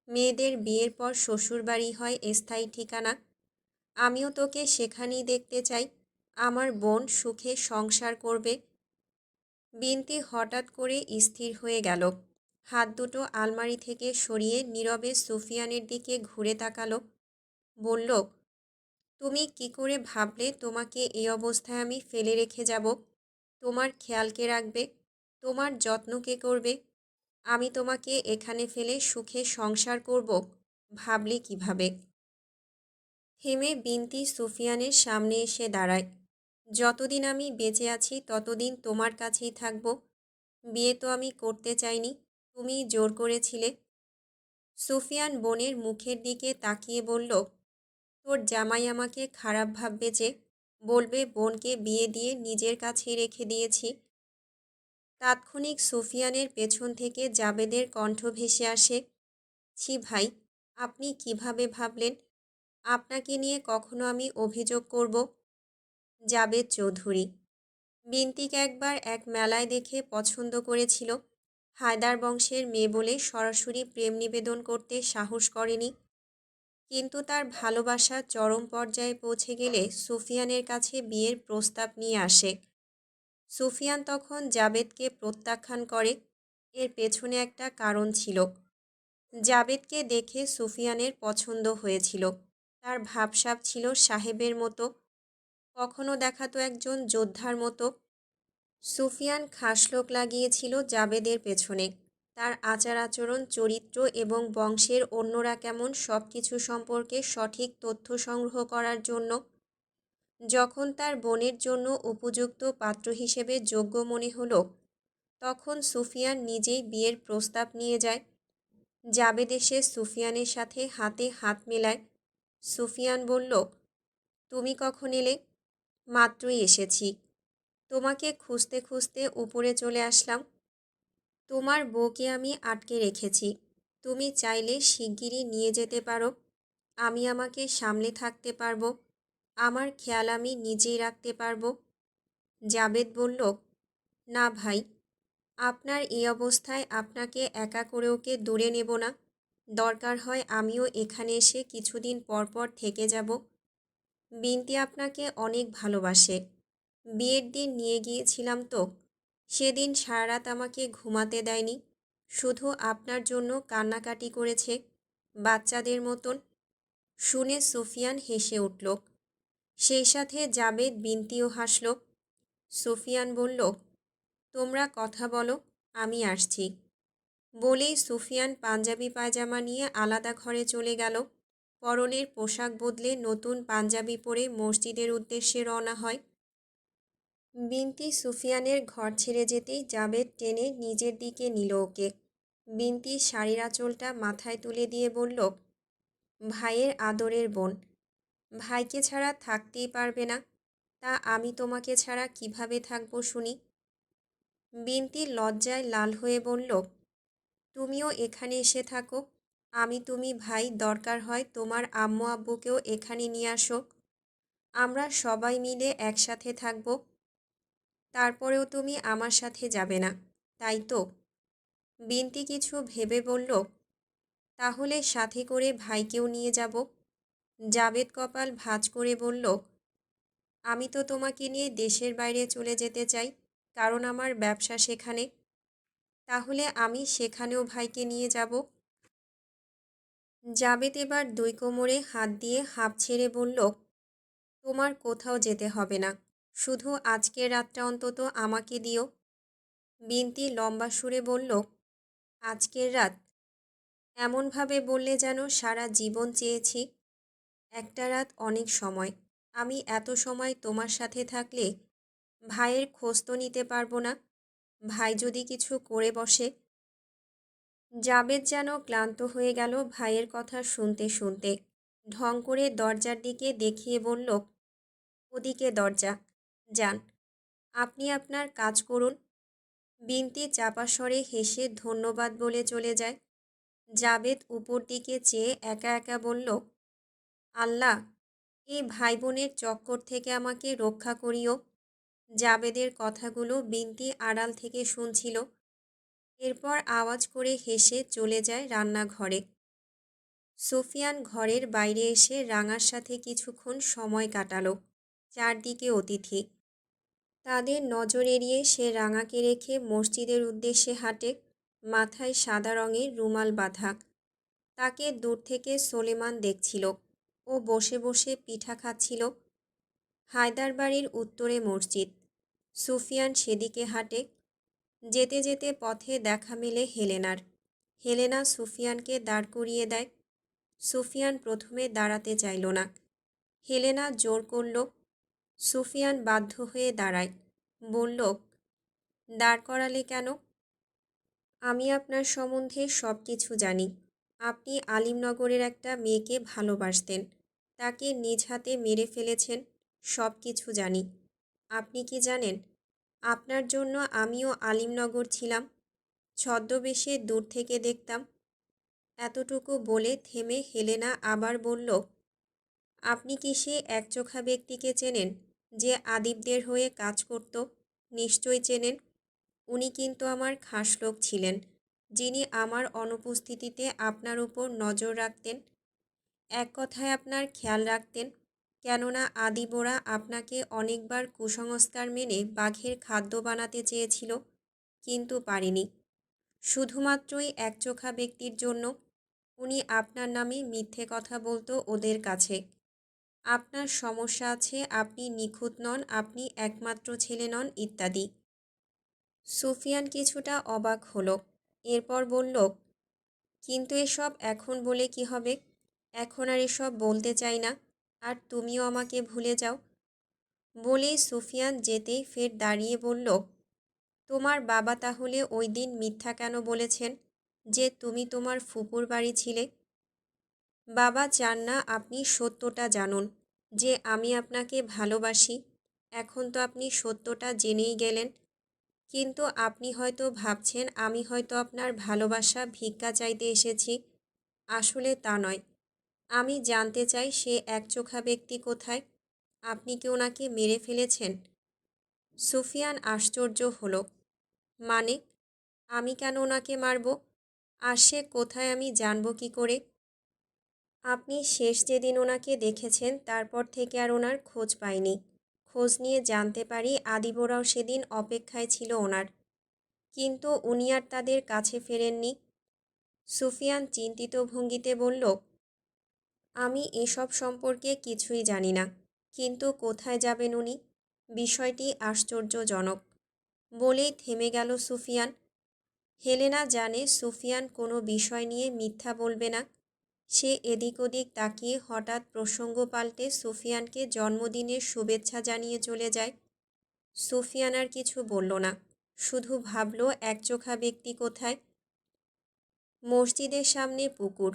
মেয়েদের বিয়ের পর শ্বশুরবাড়ি হয় স্থায়ী ঠিকানা। আমিও তোকে সেখানেই দেখতে চাই। আমার বোন সুখে সংসার করবে। বিনতি হঠাৎ করে স্থির হয়ে গেল। হাত দুটো আলমারি থেকে সরিয়ে নীরবে সুফিয়ানের দিকে ঘুরে তাকালো। বলল, তুমি কি করে ভাবলে তোমাকে এই অবস্থায় আমি ফেলে রেখে যাব? তোমার খেয়াল কে রাখবে? তোমার যত্ন কে করবে? আমি তোমাকে এখানে ফেলে সুখে সংসার করব? ভাবলে কিভাবে? থেমে বিনতি সুফিয়ানের সামনে এসে দাঁড়ায়। যতদিন আমি বেঁচে আছি ততদিন তোমার কাছেই থাকব। বিয়ে তো আমি করতে চাইনি, তুমিই জোর করেছিলে। সুফিয়ান বোনের মুখের দিকে তাকিয়ে বলল, তোর জামাই আমাকে খারাপ ভাববে যে, বলবে বোনকে বিয়ে দিয়ে নিজের কাছেই রেখে দিয়েছি। তাৎক্ষণিক সুফিয়ানের পেছন থেকে জাবেদের কণ্ঠ ভেসে আসে, ছি ভাই, আপনি কিভাবে ভাবলেন? আপনাকে নিয়ে কখনো আমি অভিযোগ করব? জাবেদ চৌধুরী। বিনতিকে একবার এক মেলায় দেখে পছন্দ করেছিল। হায়দার বংশের মেয়ে বলে সরাসরি প্রেম নিবেদন করতে সাহস করেনি। কিন্তু তার ভালোবাসা চরম পর্যায়ে পৌঁছে গেলে সুফিয়ানের কাছে বিয়ের প্রস্তাব নিয়ে আসে। সুফিয়ান তখন জাবেদকে প্রত্যাখ্যান করে। এর পেছনে একটা কারণ ছিল। জাবেদকে দেখে সুফিয়ানের পছন্দ হয়েছিল। তার ভাবসাব ছিল সাহেবের মতো, কখনো দেখাতো একজন যোদ্ধার মতো। সুফিয়ান খাসলোক লাগিয়েছিল জাবেদের পেছনে। তার আচার আচরণ, চরিত্র এবং বংশের অন্যরা কেমন সব কিছু সম্পর্কে সঠিক তথ্য সংগ্রহ করার জন্য। যখন তার বোনের জন্য উপযুক্ত পাত্র হিসেবে যোগ্য মনে হলো, তখন সুফিয়ান নিজেই বিয়ের প্রস্তাব নিয়ে যায়। জাবেদ এসে সুফিয়ানের সাথে হাতে হাত মেলায়। সুফিয়ান বলল, তুমি কখন এলে? মাত্রই এসেছি। তোমাকে খুঁজতে খুঁজতে উপরে চলে আসলাম। তোমার বউকে আমি আটকে রেখেছি। তুমি চাইলে শিগগিরই নিয়ে যেতে পারো। আমি আমাকে সামলে থাকতে পারবো। আমার খেয়াল আমি নিজেই রাখতে পারবো। জাবেদ বলল, না ভাই, আপনার এই অবস্থায় আপনাকে একা করে ওকে দূরে নেব না। দরকার হয় আমিও এখানে এসে কিছুদিন পর পর থেকে যাব। বিনতি আপনাকে অনেক ভালোবাসে। বিয়ের দিন নিয়ে গিয়েছিলাম তো, সেদিন সারা রাত আমাকে ঘুমাতে দেয়নি। শুধু আপনার জন্য কান্নাকাটি করেছে, বাচ্চাদের মতন। শুনে সুফিয়ান হেসে উঠল। সেই সাথে জাবেদ বিনতিও হাসল। সুফিয়ান বলল, তোমরা কথা বলো, আমি আসছি। বলেই সুফিয়ান পাঞ্জাবি পায়জামা নিয়ে আলাদা ঘরে চলে গেল। পরনের পোশাক বদলে নতুন পাঞ্জাবি পরে মসজিদের উদ্দেশ্যে রওনা হয়। বিনতি সুফিয়ানের ঘর ছেড়ে যেতেই জাবেদ টেনে নিজের দিকে নিল ওকে। বিনতি শাড়ির আঁচলটা মাথায় তুলে দিয়ে বলল, ভাইয়ের আদরের বোন, ভাইকে ছাড়া থাকতেই পারবে না, তা আমি তোমাকে ছাড়া কিভাবে থাকবো শুনি? বিনতি লজ্জায় লাল হয়ে বলল, তুমিও এখানে এসে থাকো, আমি তুমি ভাই, দরকার হয় তোমার আম্মু আব্বুকেও এখানে নিয়ে আসো, আমরা সবাই মিলে একসাথে থাকবো। তারপরেও তুমি আমার সাথে যাবে না, তাই তো? বিনতি কিছু ভেবে বলল, তাহলে সাথে করে ভাইকেও নিয়ে যাব। জাবেদ কপাল ভাঁজ করে বলল, আমি তো তোমাকে নিয়ে দেশের বাইরে চলে যেতে চাই, কারণ আমার ব্যবসা সেখানে। তাহলে আমি সেখানেও ভাইকে নিয়ে যাব। জাবেদ এবার দুই কোমরে হাত দিয়ে হাঁপ ছেড়ে বলল, তোমার কোথাও যেতে হবে না, শুধু আজকের রাতটা অন্তত আমাকে দিও। বিনতি লম্বা সুরে বলল, আজকের রাত? এমনভাবে বললে যেন সারা জীবন চেয়েছি। একটা রাত অনেক সময়, আমি এত সময় তোমার সাথে থাকলে ভাইয়ের খোঁজ তো নিতে পারবো না, ভাই যদি কিছু করে বসে। জাবেদ যেন ক্লান্ত হয়ে গেল ভাইয়ের কথা শুনতে শুনতে। ঢং করে দরজার দিকে দেখিয়ে বলল, ওদিকে দরজা, যান, আপনি আপনার কাজ করুন। বিনতি চাপা স্বরে হেসে ধন্যবাদ বলে চলে যায়। জাবেদ উপর দিকে চেয়ে একা একা বলল, আল্লাহ, এই ভাই বোনের চক্কর থেকে আমাকে রক্ষা করিও। জাবেদের কথাগুলো বিনতি আড়াল থেকে শুনছিল। এরপর আওয়াজ করে হেসে চলে যায় রান্নাঘরে। সুফিয়ান ঘরের বাইরে এসে রাঙার সাথে কিছুক্ষণ সময় কাটালো। চারদিকে অতিথি, তাদের নজর এড়িয়ে সে রাঙাকে রেখে মসজিদের উদ্দেশ্যে হাঁটে। মাথায় সাদা রঙের রুমাল বাঁধা। তাকে দূর থেকে সোলেমান দেখছিল। ও বসে বসে পিঠা খাচ্ছিল। হায়দার বাড়ির উত্তরে মসজিদ। সুফিয়ান সেদিকে হাঁটে। যেতে যেতে পথে দেখা মেলে হেলেনার। হেলেনা সুফিয়ানকে দাঁড় করিয়ে দেয়। সুফিয়ান প্রথমে দাঁড়াতে চাইল না। হেলেনা জোর করল। সুফিয়ান বাধ্য হয়ে দাঁড়ায়। বলল, দাঁড় করালে কেন? আমি আপনার সম্বন্ধে সব কিছু জানি। আপনি আলিমনগরের একটা মেয়েকে ভালোবাসতেন, তাকে নিজ হাতে মেরে ফেলেছেন, সব কিছু জানি। আপনি কি জানেন, আপনার জন্য আমিও আলিমনগর ছিলাম, ছদ্মবেশে দূর থেকে দেখতাম। এতটুকু বলে থেমে হেলেনা আবার বলল, আপনি কি সে একচোখা ব্যক্তিকে চেনেন যে আদিবদের হয়ে কাজ করত? নিশ্চয়ই চেনেন। উনি কিন্তু আমার খাস লোক ছিলেন, যিনি আমার অনুপস্থিতিতে আপনার উপর নজর রাখতেন, এক কথায় আপনার খেয়াল রাখতেন। কেননা আদিবরা আপনাকে অনেকবার কুসংস্কার মেনে বাঘের খাদ্য বানাতে চেয়েছিল, কিন্তু পারেনি। শুধুমাত্রই একচোখা ব্যক্তির জন্য। উনি আপনার নামে মিথ্যে কথা বলতো ওদের কাছে। আপনার সমস্যা আছে, আপনি নিখুঁত নন, আপনি একমাত্র ছেলে নন, ইত্যাদি। সুফিয়ান কিছুটা অবাক হলো। এরপর বলল, কিন্তু এসব এখন বলে কি হবে? এখন আর এসব বলতে চাই না, আর তুমিও আমাকে ভুলে যাও। বলেই সুফিয়ান যেতেই ফের দাঁড়িয়ে বলল, তোমার বাবা তাহলে ওই দিন মিথ্যা কেন বলেছেন যে তুমি তোমার ফুপুর বাড়ি ছিলে? বাবা চান না আপনি সত্যটা জানুন, যে আমি আপনাকে ভালোবাসি। এখন তো আপনি সত্যটা জেনেই গেলেন। কিন্তু আপনি হয়তো ভাবছেন আমি হয়তো আপনার ভালোবাসা ভিক্ষা চাইতে এসেছি। আসলে তা নয়। আমি জানতে চাই সে একচোখা ব্যক্তি কোথায়। আপনি কি ওনাকে মেরে ফেলেছেন? সুফিয়ান আশ্চর্য হলো। মানে, আমি কেন ওনাকে মারব? আর সে কোথায় আমি জানব কি করে? আপনি শেষ যেদিন ওনাকে দেখেছেন তারপর থেকে আর ওনার খোঁজ পাইনি। খোঁজ নিয়ে জানতে পারি আদিবরাও সেদিন অপেক্ষায় ছিল ওনার, কিন্তু উনি আর তাদের কাছে ফেরেননি। সুফিয়ান চিন্তিত ভঙ্গিতে বলল, আমি এসব সম্পর্কে কিছুই জানি না, কিন্তু কোথায় যাবেন উনি? বিষয়টি আশ্চর্যজনক বলেই থেমে গেল সুফিয়ান। হেলেনা জানে সুফিয়ান কোনো বিষয় নিয়ে মিথ্যা বলবে না। সে এদিক ওদিক তাকিয়ে হঠাৎ প্রসঙ্গ পাল্টে সুফিয়ানকে জন্মদিনের শুভেচ্ছা জানিয়ে চলে যায়। সুফিয়ান আর কিছু বলল না, শুধু ভাবল একচোখা ব্যক্তি কোথায়। মসজিদের সামনে পুকুর।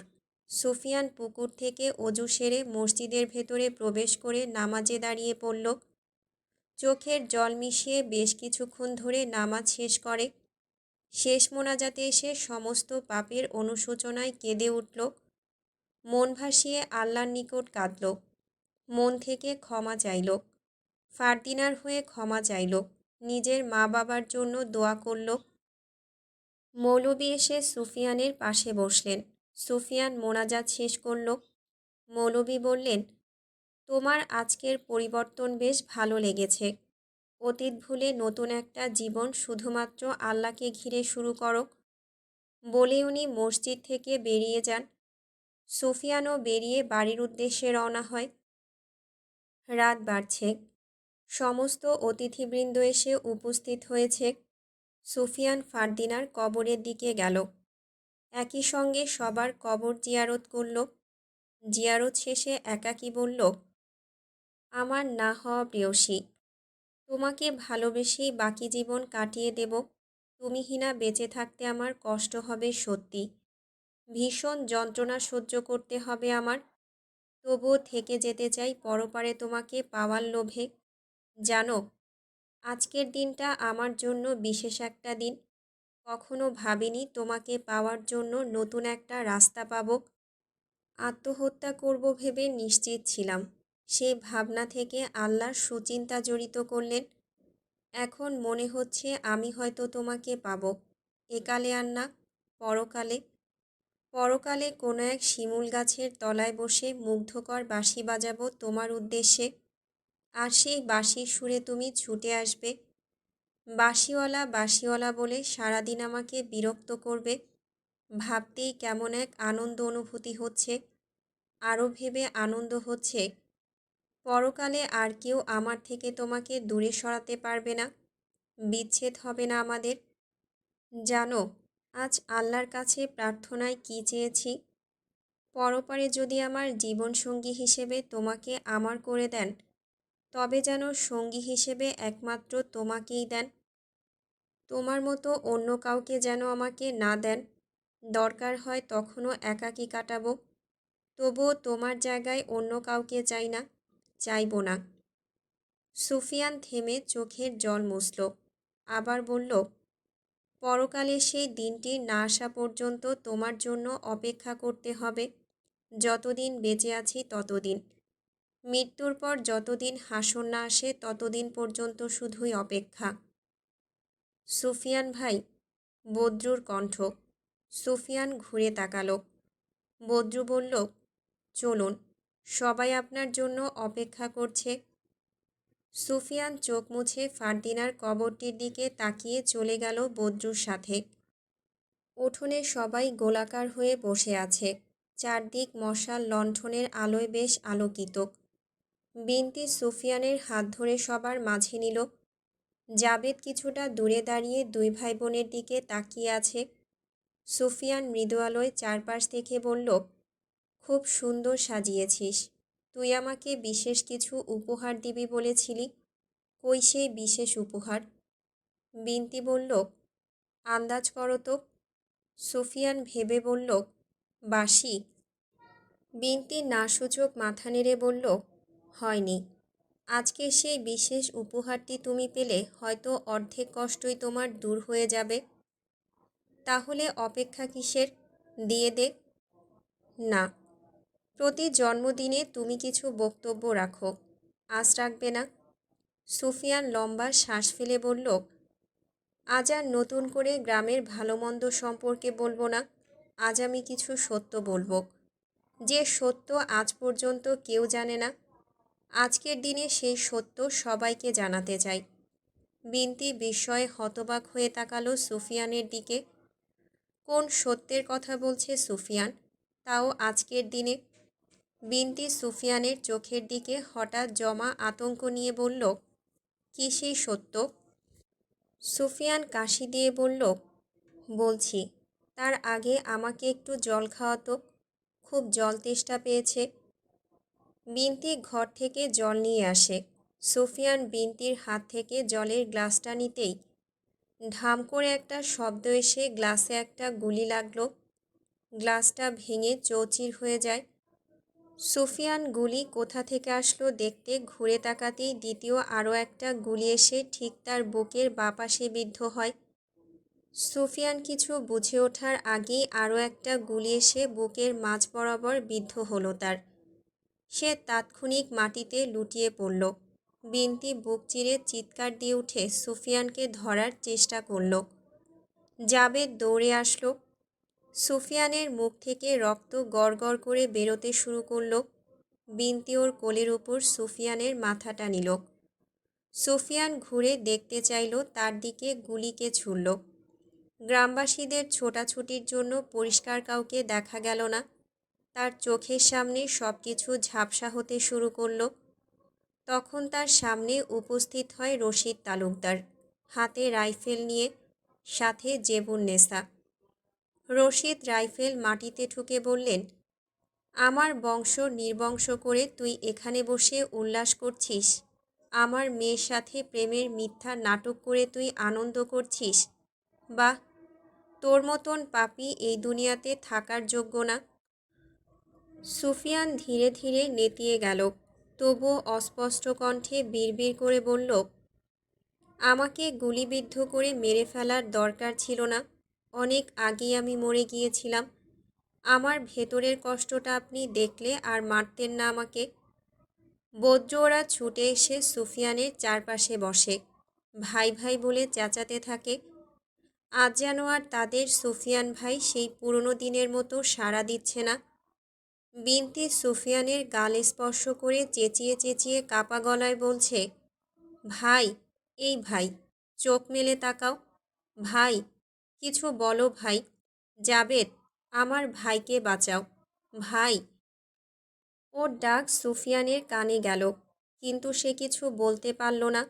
সুফিয়ান পুকুর থেকে অজু সেরে মসজিদের ভেতরে প্রবেশ করে নামাজে দাঁড়িয়ে পড়ল। চোখের জল মিশিয়ে বেশ কিছুক্ষণ ধরে নামাজ শেষ করে। শেষ মোনাজাতে এসে সমস্ত পাপের অনুশোচনায় কেঁদে উঠল। মন ভাসিয়ে আল্লাহর নিকট কাঁদল। মন থেকে ক্ষমা চাইল। ফারদিনার হয়ে ক্ষমা চাইল। নিজের মা বাবার জন্য দোয়া করল। মৌলবি এসে সুফিয়ানের পাশে বসলেন। সুফিয়ান মোনাজাত শেষ করল। মৌলবি বললেন, তোমার আজকের পরিবর্তন বেশ ভালো লেগেছে। অতীত ভুলে নতুন একটা জীবন শুধুমাত্র আল্লাহকে ঘিরে শুরু করো। বলে উনি মসজিদ থেকে বেরিয়ে যান। সুফিয়ানও বেরিয়ে বাড়ির উদ্দেশ্যে রওনা হয়। রাত বাড়ছে। সমস্ত অতিথিবৃন্দ এসে উপস্থিত হয়েছে। সুফিয়ান ফারদিনার কবরের দিকে গেল। একই সঙ্গে সবার কবর জিয়ারত করল। জিয়ারত শেষে একাকী বলল, আমার না হওয়া প্রেয়সী, তোমাকে ভালোবেসেই বাকি জীবন কাটিয়ে দেব। তুমিহীনা বেঁচে থাকতে আমার কষ্ট হবে সত্যি, ভীষণ যন্ত্রণা সহ্য করতে হবে আমার। তবুও থেকে যেতে চাই পরপারে তোমাকে পাওয়ার লোভে। জানো, আজকের দিনটা আমার জন্য বিশেষ একটা দিন। কখনো ভাবিনি তোমাকে পাওয়ার জন্য নতুন একটা রাস্তা পাব। আত্মহত্যা করব ভেবে নিশ্চিত ছিলাম। সেই ভাবনা থেকে আল্লাহ সুচিন্তা জড়িত করলেন। এখন মনে হচ্ছে আমি হয়তো তোমাকে পাব, একালে আর না, পরকালে। পরকালে কোনো এক শিমুল গাছের তলায় বসে মুগ্ধকর বাঁশি বাজাবো তোমার উদ্দেশ্যে। আর সেই বাঁশির সুরে তুমি ছুটে আসবে। বাঁশিওয়ালা বাঁশিওয়ালা বলে সারাদিন আমাকে বিরক্ত করবে। ভাবতেই কেমন এক আনন্দ অনুভূতি হচ্ছে। আরও ভেবে আনন্দ হচ্ছে, পরকালে আর কেউ আমার থেকে তোমাকে দূরে সরাতে পারবে না। বিচ্ছেদ হবে না আমাদের। জানো, আজ আল্লাহর কাছে প্রার্থনায় কী চেয়েছি? পরপারে যদি আমার জীবনসঙ্গী হিসেবে তোমাকে আমার করে দেন, তবে যেন সঙ্গী হিসেবে একমাত্র তোমাকেই দেন। তোমার মতো অন্য কাউকে যেন আমাকে না দেন। দরকার হয় তখনও একাকী কাটাবো। তবুও তোমার জায়গায় অন্য কাউকে চাই না, চাইব না। সুফিয়ান থেমে চোখের জল মুছল। আবার বলল, পরকালে সেই দিনটি না আসা পর্যন্ত তোমার জন্য অপেক্ষা করতে হবে। যতদিন বেঁচে আছি ততদিন। মৃত্যুর পর যতদিন হাসর না আসে ততদিন পর্যন্ত শুধুই অপেক্ষা। সুফিয়ান ভাই। বদরুর কণ্ঠ। সুফিয়ান ঘুরে তাকালো। বদরু বলল, চলুন, সবাই আপনার জন্য অপেক্ষা করছে। সুফিয়ান চোখ মুছে ফারদিনার কবরটির দিকে তাকিয়ে চলে গেল বদরুর সাথে। উঠোনে সবাই গোলাকার হয়ে বসে আছে। চারদিক মশাল লণ্ঠনের আলোয় বেশ আলোকিত। বিনতি সুফিয়ানের হাত ধরে সবার মাঝে নিল। জাবেদ কিছুটা দূরে দাঁড়িয়ে দুই ভাই বোনের দিকে তাকিয়ে আছে। সুফিয়ান মৃদু আলোয় চারপাশ দেখে বলল, খুব সুন্দর সাজিয়েছিস। তুই আমাকে বিশেষ কিছু উপহার দিবি বলেছিলি, কই সেই বিশেষ উপহার? বিনতি বলল, আন্দাজ করো তো। সুফিয়ান ভেবে বলল, বাঁশি। বিনতি নাসূচক মাথা নেড়ে বলল, হয়নি। আজকে সেই বিশেষ উপহারটি তুমি পেলে হয়তো অর্ধেক কষ্টই তোমার দূর হয়ে যাবে। তাহলে অপেক্ষা কিসের? দিয়ে দে। না, প্রতি জন্মদিনে তুমি কিছু বক্তব্য রাখো, আজ রাখবে না? সুফিয়ান লম্বা শ্বাস ফেলে বলল, আজ আর নতুন করে গ্রামের ভালো মন্দ সম্পর্কে বলবো না। আজ আমি কিছু সত্য বলবো, যে সত্য আজ পর্যন্ত কেউ জানে না। আজকের দিনে সেই সত্য সবাইকে জানাতে চাই। বিনতি বিস্ময়ে হতবাক হয়ে তাকালো সুফিয়ানের দিকে। কোন সত্যের কথা বলছে সুফিয়ান, তাও আজকের দিনে? বিনতি সুফিয়ানের চোখের দিকে হঠাৎ জমা আতঙ্ক নিয়ে বলল, কি সেই সত্য? সুফিয়ান কাশি দিয়ে বলল, বলছি, তার আগে আমাকে একটু জল খাওয়াতো, খুব জল তেষ্টা পেয়েছে। বিনতি ঘর থেকে জল নিয়ে আসে। সুফিয়ান বিনতির হাত থেকে জলের গ্লাসটা নিতেই ঢাম করে একটা শব্দ এসে গ্লাসে একটা গুলি লাগলো। গ্লাসটা ভেঙে চৌচির হয়ে যায়। সুফিয়ান গুলি কোথা থেকে আসলো দেখতে ঘুরে তাকাতেই দ্বিতীয় আরও একটা গুলি এসে ঠিক তার বুকের বাপাশে বিদ্ধ হয়। সুফিয়ান কিছু বুঝে ওঠার আগেই আরও একটা গুলি এসে বুকের মাঝ বরাবর বিদ্ধ হলো তার। সে তাৎক্ষণিক মাটিতে লুটিয়ে পড়ল। বিনতি বুক চিরে চিৎকার দিয়ে উঠে সুফিয়ানকে ধরার চেষ্টা করল। জাবেদ দৌড়ে আসলো। সুফিয়ানের মুখ থেকে রক্ত গড়গড় করে বেরোতে শুরু করল। বিনতি ওর কোলের উপর সুফিয়ানের মাথাটা নিল। সুফিয়ান ঘুরে দেখতে চাইল তার দিকে গুলিকে ছুড়ল। গ্রামবাসীদের ছোটাছুটির জন্য পরিষ্কার কাউকে দেখা গেল না। তার চোখের সামনে সব কিছু ঝাপসা হতে শুরু করল। তখন তার সামনে উপস্থিত হয় রশিদ তালুকদার, হাতে রাইফেল নিয়ে, সাথে জেবুন্নেসা। রশিদ রাইফেল মাটিতে ঠুকে বললেন, আমার বংশ নির্বংশ করে তুই এখানে বসে উল্লাস করছিস? আমার মেয়ের সাথে প্রেমের মিথ্যা নাটক করে তুই আনন্দ করছিস? বাহ, তোর মতন পাপী এই দুনিয়াতে থাকার যোগ্য না। সুফিয়ান ধীরে ধীরে নেতিয়ে গেল, তবুও অস্পষ্ট কণ্ঠে বিড়বিড় করে বলল, আমাকে গুলিবিদ্ধ করে মেরে ফেলার দরকার ছিল না। অনেক আগেই আমি মরে গিয়েছিলাম। আমার ভেতরের কষ্টটা আপনি দেখলে আর মারতেন না আমাকে। বজ্ররা ছুটে এসে সুফিয়ানের চারপাশে বসে, ভাই ভাই বলে চেঁচাতে থাকে। আজ যেন আর তাদের সুফিয়ান ভাই সেই পুরনো দিনের মতো সাড়া দিচ্ছে না। বিনতি সুফিয়ানের গালে স্পর্শ করে চেঁচিয়ে চেঁচিয়ে কাপা গলায় বলছে, ভাই, এই ভাই, চোখ মেলে তাকাও। ভাই, কিছু বলো ভাই। জাবেদ, আমার ভাইকে বাঁচাও। ভাই। ওর ডাক সুফিয়ানের কানে গেল, কিন্তু সে কিছু বলতে পারল না।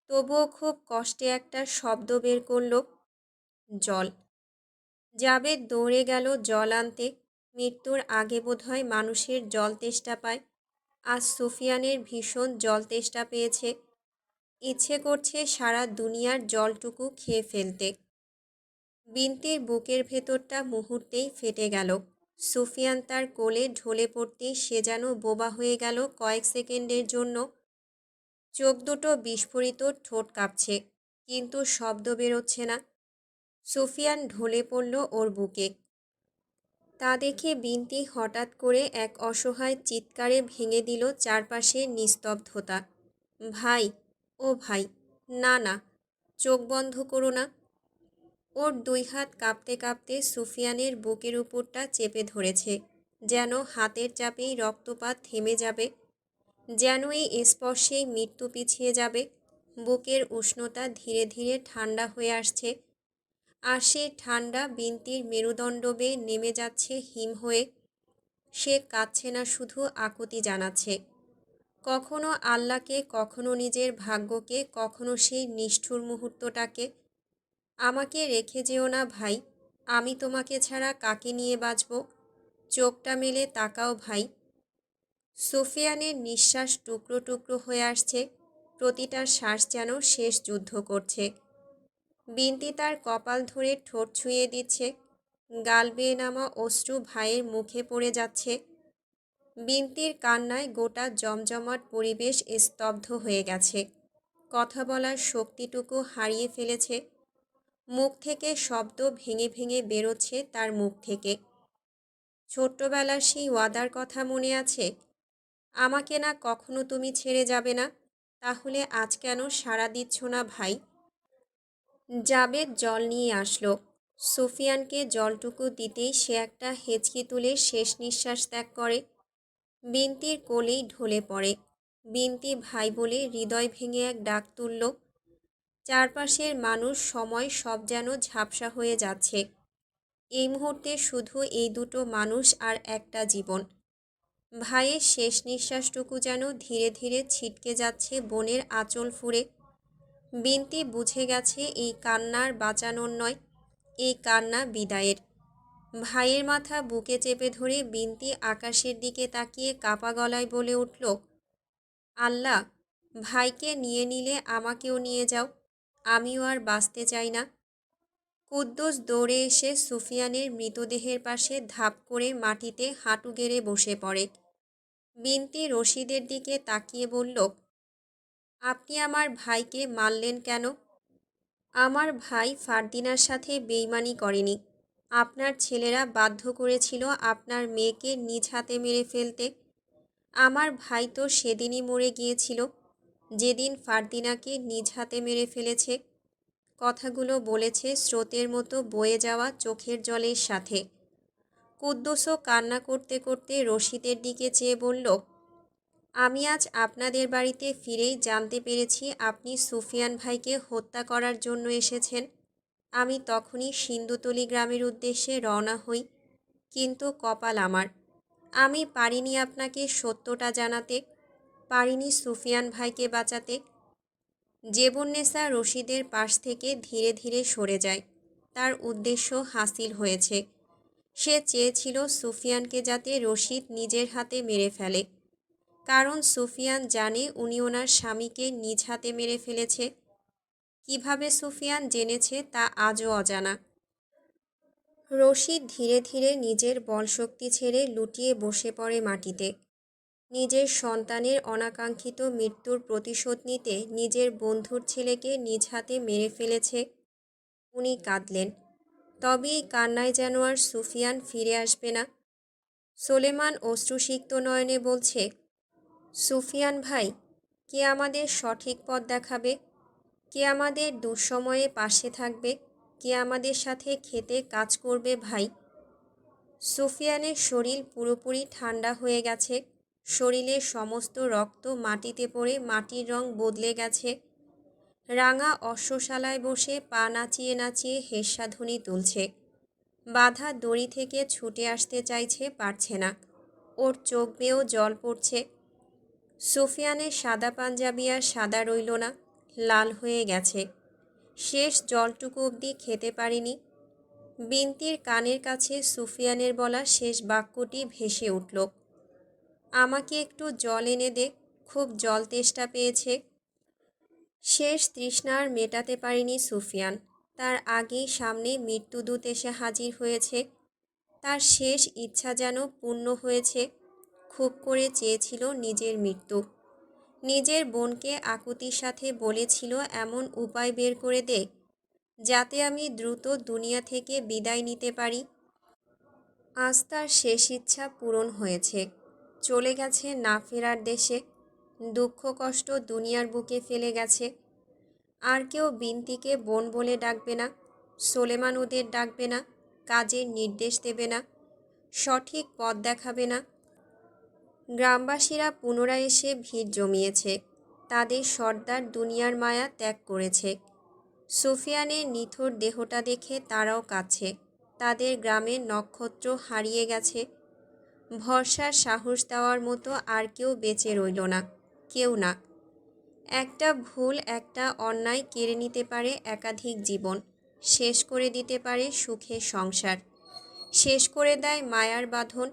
তবুও খুব কষ্টে একটা শব্দ বের করল, জল। জাবেদ দৌড়ে গেল জল আনতে। মৃত্যুর আগে বোধহয় মানুষের জল তেষ্টা পায়। আজ সুফিয়ানের ভীষণ জল তেষ্টা পেয়েছে। ইচ্ছে করছে সারা দুনিয়ার জলটুকু খেয়ে ফেলতে। বিনতির বুকের ভেতরটা মুহূর্তেই ফেটে গেল। সুফিয়ান তার কোলে ঢলে পড়তেই সে যেন বোবা হয়ে গেল কয়েক সেকেন্ডের জন্য। চোখ দুটো বিস্ফোরিত, ঠোঁট কাঁপছে, কিন্তু শব্দ বেরোচ্ছে না। সুফিয়ান ঢলে পড়ল ওর বুকে। তা দেখে বিনতি হঠাৎ করে এক অসহায় চিৎকারে ভেঙে দিল চারপাশের নিস্তব্ধতা। ভাই, ও ভাই, না না, চোখ বন্ধ করো না। ওর দুই হাত কাঁপতে কাঁপতে সুফিয়ানের বুকের উপরটা চেপে ধরেছে, যেন হাতের চাপেই রক্তপাত থেমে যাবে, যেন এই স্পর্শেই মৃত্যু পিছিয়ে যাবে। বুকের উষ্ণতা ধীরে ধীরে ঠান্ডা হয়ে আসছে, আর সেই ঠান্ডা বিনতির মেরুদণ্ড বেয়ে নেমে যাচ্ছে হিম হয়ে। সে কাঁদছে না, শুধু আকুতি জানাচ্ছে, কখনো আল্লাহকে, কখনো নিজের ভাগ্যকে, কখনো সেই নিষ্ঠুর মুহূর্তটাকে। আমাকে রেখে যেও না ভাই, আমি তোমাকে ছাড়া কাকে নিয়ে বাঁচব? চোখটা মেলে তাকাও ভাই। সুফিয়ানের নিঃশ্বাস টুকরো টুকরো হয়ে আসছে, প্রতিটা শ্বাস যেন শেষ যুদ্ধ করছে। বিনতি তার কপাল ধরে ঠোঁট ছুঁয়ে দিচ্ছে, গাল বেয়ে নামা অশ্রু ভাইয়ের মুখে পড়ে যাচ্ছে। বিনতির কান্নায় গোটা জমজমাট পরিবেশ স্তব্ধ হয়ে গেছে, কথা বলার শক্তিটুকু হারিয়ে ফেলেছে। মুখ থেকে শব্দ ভেঙে ভেঙে বেরোচ্ছে তার মুখ থেকে। ছোট্টবেলার সেই ওয়াদার কথা মনে আছে? আমাকে না কখনো তুমি ছেড়ে যাবে না, তাহলে আজ কেন সাড়া দিচ্ছ না ভাই? জাবেদ জল নিয়ে আসলো। সুফিয়ানকে জলটুকু দিতেই সে একটা হেঁচকি তুলে শেষ নিঃশ্বাস ত্যাগ করে। বিনতির কোলেই ঢলে পড়ে। বিনতি ভাই বলে হৃদয় ভেঙে এক ডাক তুলল। চারপাশের মানুষ, সময় সব যেন ঝাপসা হয়ে যাচ্ছে। এই মুহূর্তে শুধু এই দুটো মানুষ আর একটা জীবন। ভাইয়ের শেষ নিঃশ্বাসটুকু যেন ধীরে ধীরে ছিটকে যাচ্ছে বনের আঁচল ফুঁড়ে। বিনতি বুঝে গেছে এই কান্নার বাঁচানোর নয়, এই কান্না বিদায়ের। ভাইয়ের মাথা বুকে চেপে ধরে বিনতি আকাশের দিকে তাকিয়ে কাপা গলায় বলে উঠল, আল্লাহ, ভাইকে নিয়ে নিলে আমাকেও নিয়ে যাও, আমিও আর বাঁচতে চাই না। কুদ্দুস দৌড়ে এসে সুফিয়ানের মৃতদেহের পাশে ধাপ করে মাটিতে হাঁটু গেড়ে বসে পড়ে। বিনতি রশিদের দিকে তাকিয়ে বলল, আপনি আমার ভাইকে মারলেন কেন? আমার ভাই ফারদিনার সাথে বেইমানি করেনি। আপনার ছেলেরা বাধ্য করেছিল আপনার মেয়েকে নিজ হাতে মেরে ফেলতে। আমার ভাই তো সেদিনই মরে গিয়েছিল, যেদিন ফারদিনাকে নিজ হাতে মেরে ফেলেছে। কথাগুলো বলেছে স্রোতের মতো বয়ে যাওয়া চোখের জলের সাথে। কুদ্দুসও কান্না করতে করতে রশিদের দিকে চেয়ে বলল, আমি আজ আপনাদের বাড়িতে ফিরেই জানতে পেরেছি আপনি সুফিয়ান ভাইকে হত্যা করার জন্য এসেছেন। আমি তখনই সিন্ধুতলি গ্রামের উদ্দেশ্যে রওনা হই, কিন্তু কপাল আমার, আমি পারিনি আপনাকে সত্যটা জানাতে, পারিনি সুফিয়ান ভাইকে বাঁচাতে। জেবুন্নেসা রশিদের পাশ থেকে ধীরে ধীরে সরে যায়। তার উদ্দেশ্য হাসিল হয়েছে। সে চেয়েছিল সুফিয়ানকে যাতে রশিদ নিজের হাতে মেরে ফেলে, কারণ সুফিয়ান জানে উনি ওনার স্বামীকে নিজ হাতে মেরে ফেলেছে। কিভাবে সুফিয়ান জেনেছে তা আজও অজানা। রশিদ ধীরে ধীরে নিজের বলশক্তি ছেড়ে লুটিয়ে বসে পড়ে মাটিতে। নিজের সন্তানের অনাকাঙ্ক্ষিত মৃত্যুর প্রতিশোধ নিতে নিজের বন্ধুর ছেলেকে নিজ হাতে মেরে ফেলেছে। উনি কাঁদলেন, তবে এই কান্নায় যেন আর সুফিয়ান ফিরে আসবে না। সোলেমান অশ্রুসিক্ত নয়নে বলছে, সুফিয়ান ভাই, কে আমাদের সঠিক পথ দেখাবে? কে আমাদের দুঃসময়ে পাশে থাকবে? কে আমাদের সাথে খেতে কাজ করবে ভাই? সুফিয়ানের শরীর পুরোপুরি ঠান্ডা হয়ে গেছে। শরীরের সমস্ত রক্ত মাটিতে পড়ে মাটির রং বদলে গেছে। রাঙা অশ্বশালায় বসে পা নাচিয়ে নাচিয়ে হেস্যাধ্বনি তুলছে। বাঁধা দড়ি থেকে ছুটে আসতে চাইছে, পারছে না। ওর চোখ বেয়েও জল পড়ছে। সুফিয়ানের সাদা পাঞ্জাবি আর সাদা রইল না, লাল হয়ে গেছে। শেষ জলটুকু অবধি খেতে পারিনি। বিনতির কানের কাছে সুফিয়ানের বলা শেষ বাক্যটি ভেসে উঠল, আমাকে একটু জল এনে দে, খুব জল তেষ্টা পেয়েছে। শেষ তৃষ্ণা আর মেটাতে পারেনি সুফিয়ান। তার আগেই সামনে মৃত্যুদূত এসে হাজির হয়েছে। তার শেষ ইচ্ছা যেন পূর্ণ হয়েছে। খুব করে চেয়েছিল নিজের মৃত্যু। নিজের বোনকে আকুতির সাথে বলেছিল এমন উপায় বের করে দে যাতে আমি দ্রুত দুনিয়া থেকে বিদায় নিতে পারি। আজ তার শেষ ইচ্ছা পূরণ হয়েছে। চলে গেছে না ফেরার দেশে। দুঃখ কষ্ট দুনিয়ার বুকে ফেলে গেছে। আর কেউ বিনতিকে বোন বলে ডাকবে না, সোলেমান ওদের ডাকবে না, কাজের নির্দেশ দেবে না, সঠিক পথ দেখাবে না। গ্রামবাসীরা পুনরায় এসে ভিড় জমিয়েছে। তাদের সর্দার দুনিয়ার মায়া ত্যাগ করেছে। সুফিয়ানের নিথর দেহটা দেখে তারাও কাঁদছে। তাদের গ্রামের নক্ষত্র হারিয়ে গেছে। ভরসার সাহস দেওয়ার মতো আর কেউ বেঁচে রইল না, কেউ না। একটা ভুল, একটা অন্যায় কেড়ে নিতে পারে একাধিক জীবন, শেষ করে দিতে পারে সুখের সংসার, শেষ করে দেয় মায়ার বাঁধন।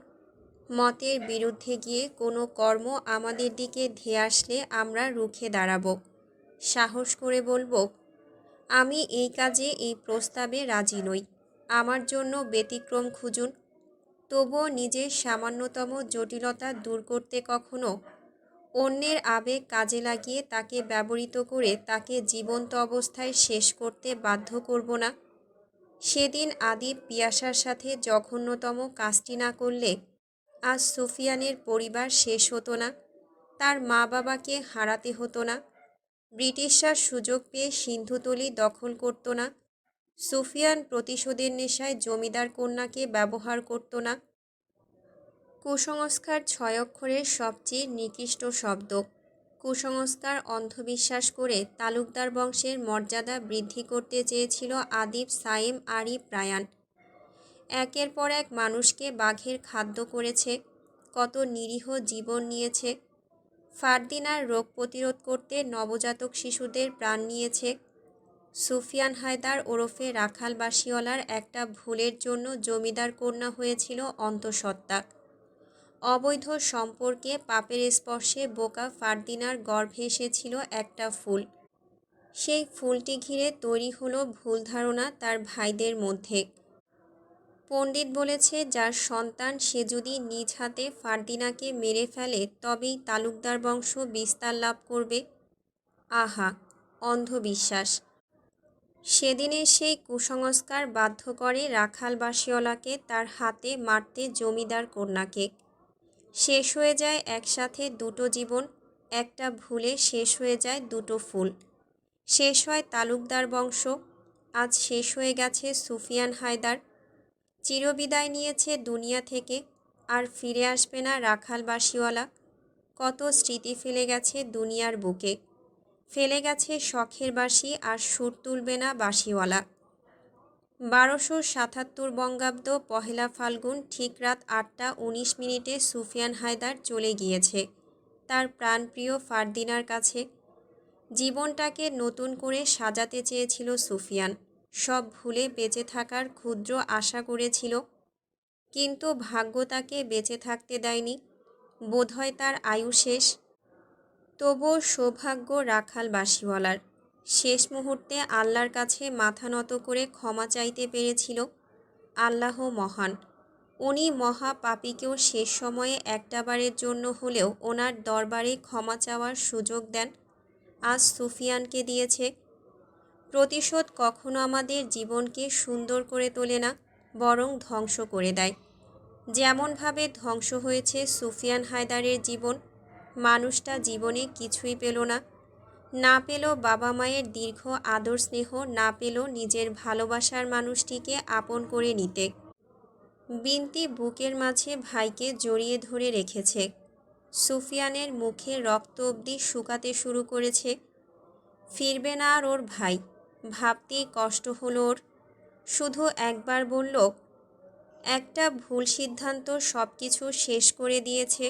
মতের বিরুদ্ধে গিয়ে কোনো কর্ম আমাদের দিকে ধেয়ে আসলে আমরা রুখে দাঁড়াবো, সাহস করে বলবো, আমি এই কাজে, এই প্রস্তাবে রাজি নই, আমার জন্য ব্যতিক্রম খুঁজুন। তবুও নিজের সামান্যতম জটিলতা দূর করতে কখনো অন্যের আবেগ কাজে লাগিয়ে তাকে ব্যবহৃত করে তাকে জীবন্ত অবস্থায় শেষ করতে বাধ্য করব না। সেদিন আদিব পিয়াসার সাথে জঘন্যতম কাজটি না করলে আজ সুফিয়ানের পরিবার শেষ হতো না, তার মা বাবাকে হারাতে হতো না, ব্রিটিশরা সুযোগ পেয়ে সিন্ধুতলি দখল করত না, সুফিয়ান প্রতিশোধের নেশায় জমিদার কন্যাকে ব্যবহার করত না। কুসংস্কার ৬ অক্ষরের সবচেয়ে নিকৃষ্ট শব্দ। কুসংস্কার অন্ধবিশ্বাস করে তালুকদার বংশের মর্যাদা বৃদ্ধি করতে চেয়েছিল আদিব, সায়েম, আরিফ, রায়ান। একের পর এক মানুষকে বাঘের খাদ্য করেছে, কত নিরীহ জীবন নিয়েছে। ফারদিনার রোগ প্রতিরোধ করতে নবজাতক শিশুদের প্রাণ নিয়েছে। সুফিয়ান হায়দার ওরফে রাখাল বাসিওয়ালার একটা ভুলের জন্য জমিদার কন্যা হয়েছিল অন্তঃসত্ত্বা। অবৈধ সম্পর্কে পাপের স্পর্শে বোকা ফারদিনার গর্ভে এসেছিল একটা ফুল। সেই ফুলটি ঘিরে তৈরি হলো ভুল ধারণা তার ভাইদের মধ্যে। পণ্ডিত বলেছে, যার সন্তান সে যদি নিজ হাতে ফারদিনাকে মেরে ফেলে তবেই তালুকদার বংশ বিস্তার লাভ করবে। আহা, অন্ধবিশ্বাস! সেদিনের সেই কুসংস্কার বাধ্য করে রাখাল বাসিওয়ালাকে তার হাতে মারতে জমিদার কন্যাকে। শেষ হয়ে যায় একসাথে দুটো জীবন, একটা ভুলে শেষ হয়ে যায় দুটো ফুল। শেষ হয় তালুকদার বংশ, আজ শেষ হয়ে গেছে সুফিয়ান হায়দার। চিরবিদায় নিয়েছে দুনিয়া থেকে, আর ফিরে আসবে না রাখাল বাসিওয়ালা। কত স্মৃতি ফেলে গেছে দুনিয়ার বুকে, ফেলে গেছে শখের বাঁশি, আর সুর তুলবে না বাঁশিওয়ালা। 1277 বঙ্গাব্দ পহেলা ফাল্গুন ঠিক রাত 8টা 19 সুফিয়ান হায়দার চলে গিয়েছে তার প্রাণপ্রিয় ফারদিনার কাছে। জীবনটাকে নতুন করে সাজাতে চেয়েছিল সুফিয়ান, সব ভুলে বেঁচে থাকার ক্ষুদ্র আশা করেছিল, কিন্তু ভাগ্য তাকে বেঁচে থাকতে দেয়নি। বোধহয় তার আয়ু শেষ। তবুও সৌভাগ্য রাখাল বাসিওয়ালার, শেষ মুহূর্তে আল্লাহর কাছে মাথা নত করে ক্ষমা চাইতে পেরেছিল। আল্লাহ মহান, উনি মহা পাপীকেও শেষ সময়ে একটাবারের জন্য হলেও ওনার দরবারে ক্ষমা চাওয়ার সুযোগ দেন। আজ সুফিয়ানকে দিয়েছে। প্রতিশোধ কখনো আমাদের জীবনকে সুন্দর করে তোলে না, বরং ধ্বংস করে দেয়। যেমনভাবে ধ্বংস হয়েছে সুফিয়ান হায়দারের জীবন। মানুষটা জীবনে কিছুই পেল না, না পেল বাবা মায়ের দীর্ঘ আদর স্নেহ, না পেল নিজের ভালোবাসার মানুষটিকে আপন করে নিতে। বিনতি বুকের মাঝে ভাইকে জড়িয়ে ধরে রেখেছে। সুফিয়ানের মুখে রক্ত অবধি শুকাতে শুরু করেছে। ফিরবে না আর ওর ভাই, ভাবতেই কষ্ট হলো ওর। শুধু একবার বলল, একটা ভুল সিদ্ধান্ত সব কিছু শেষ করে দিয়েছে।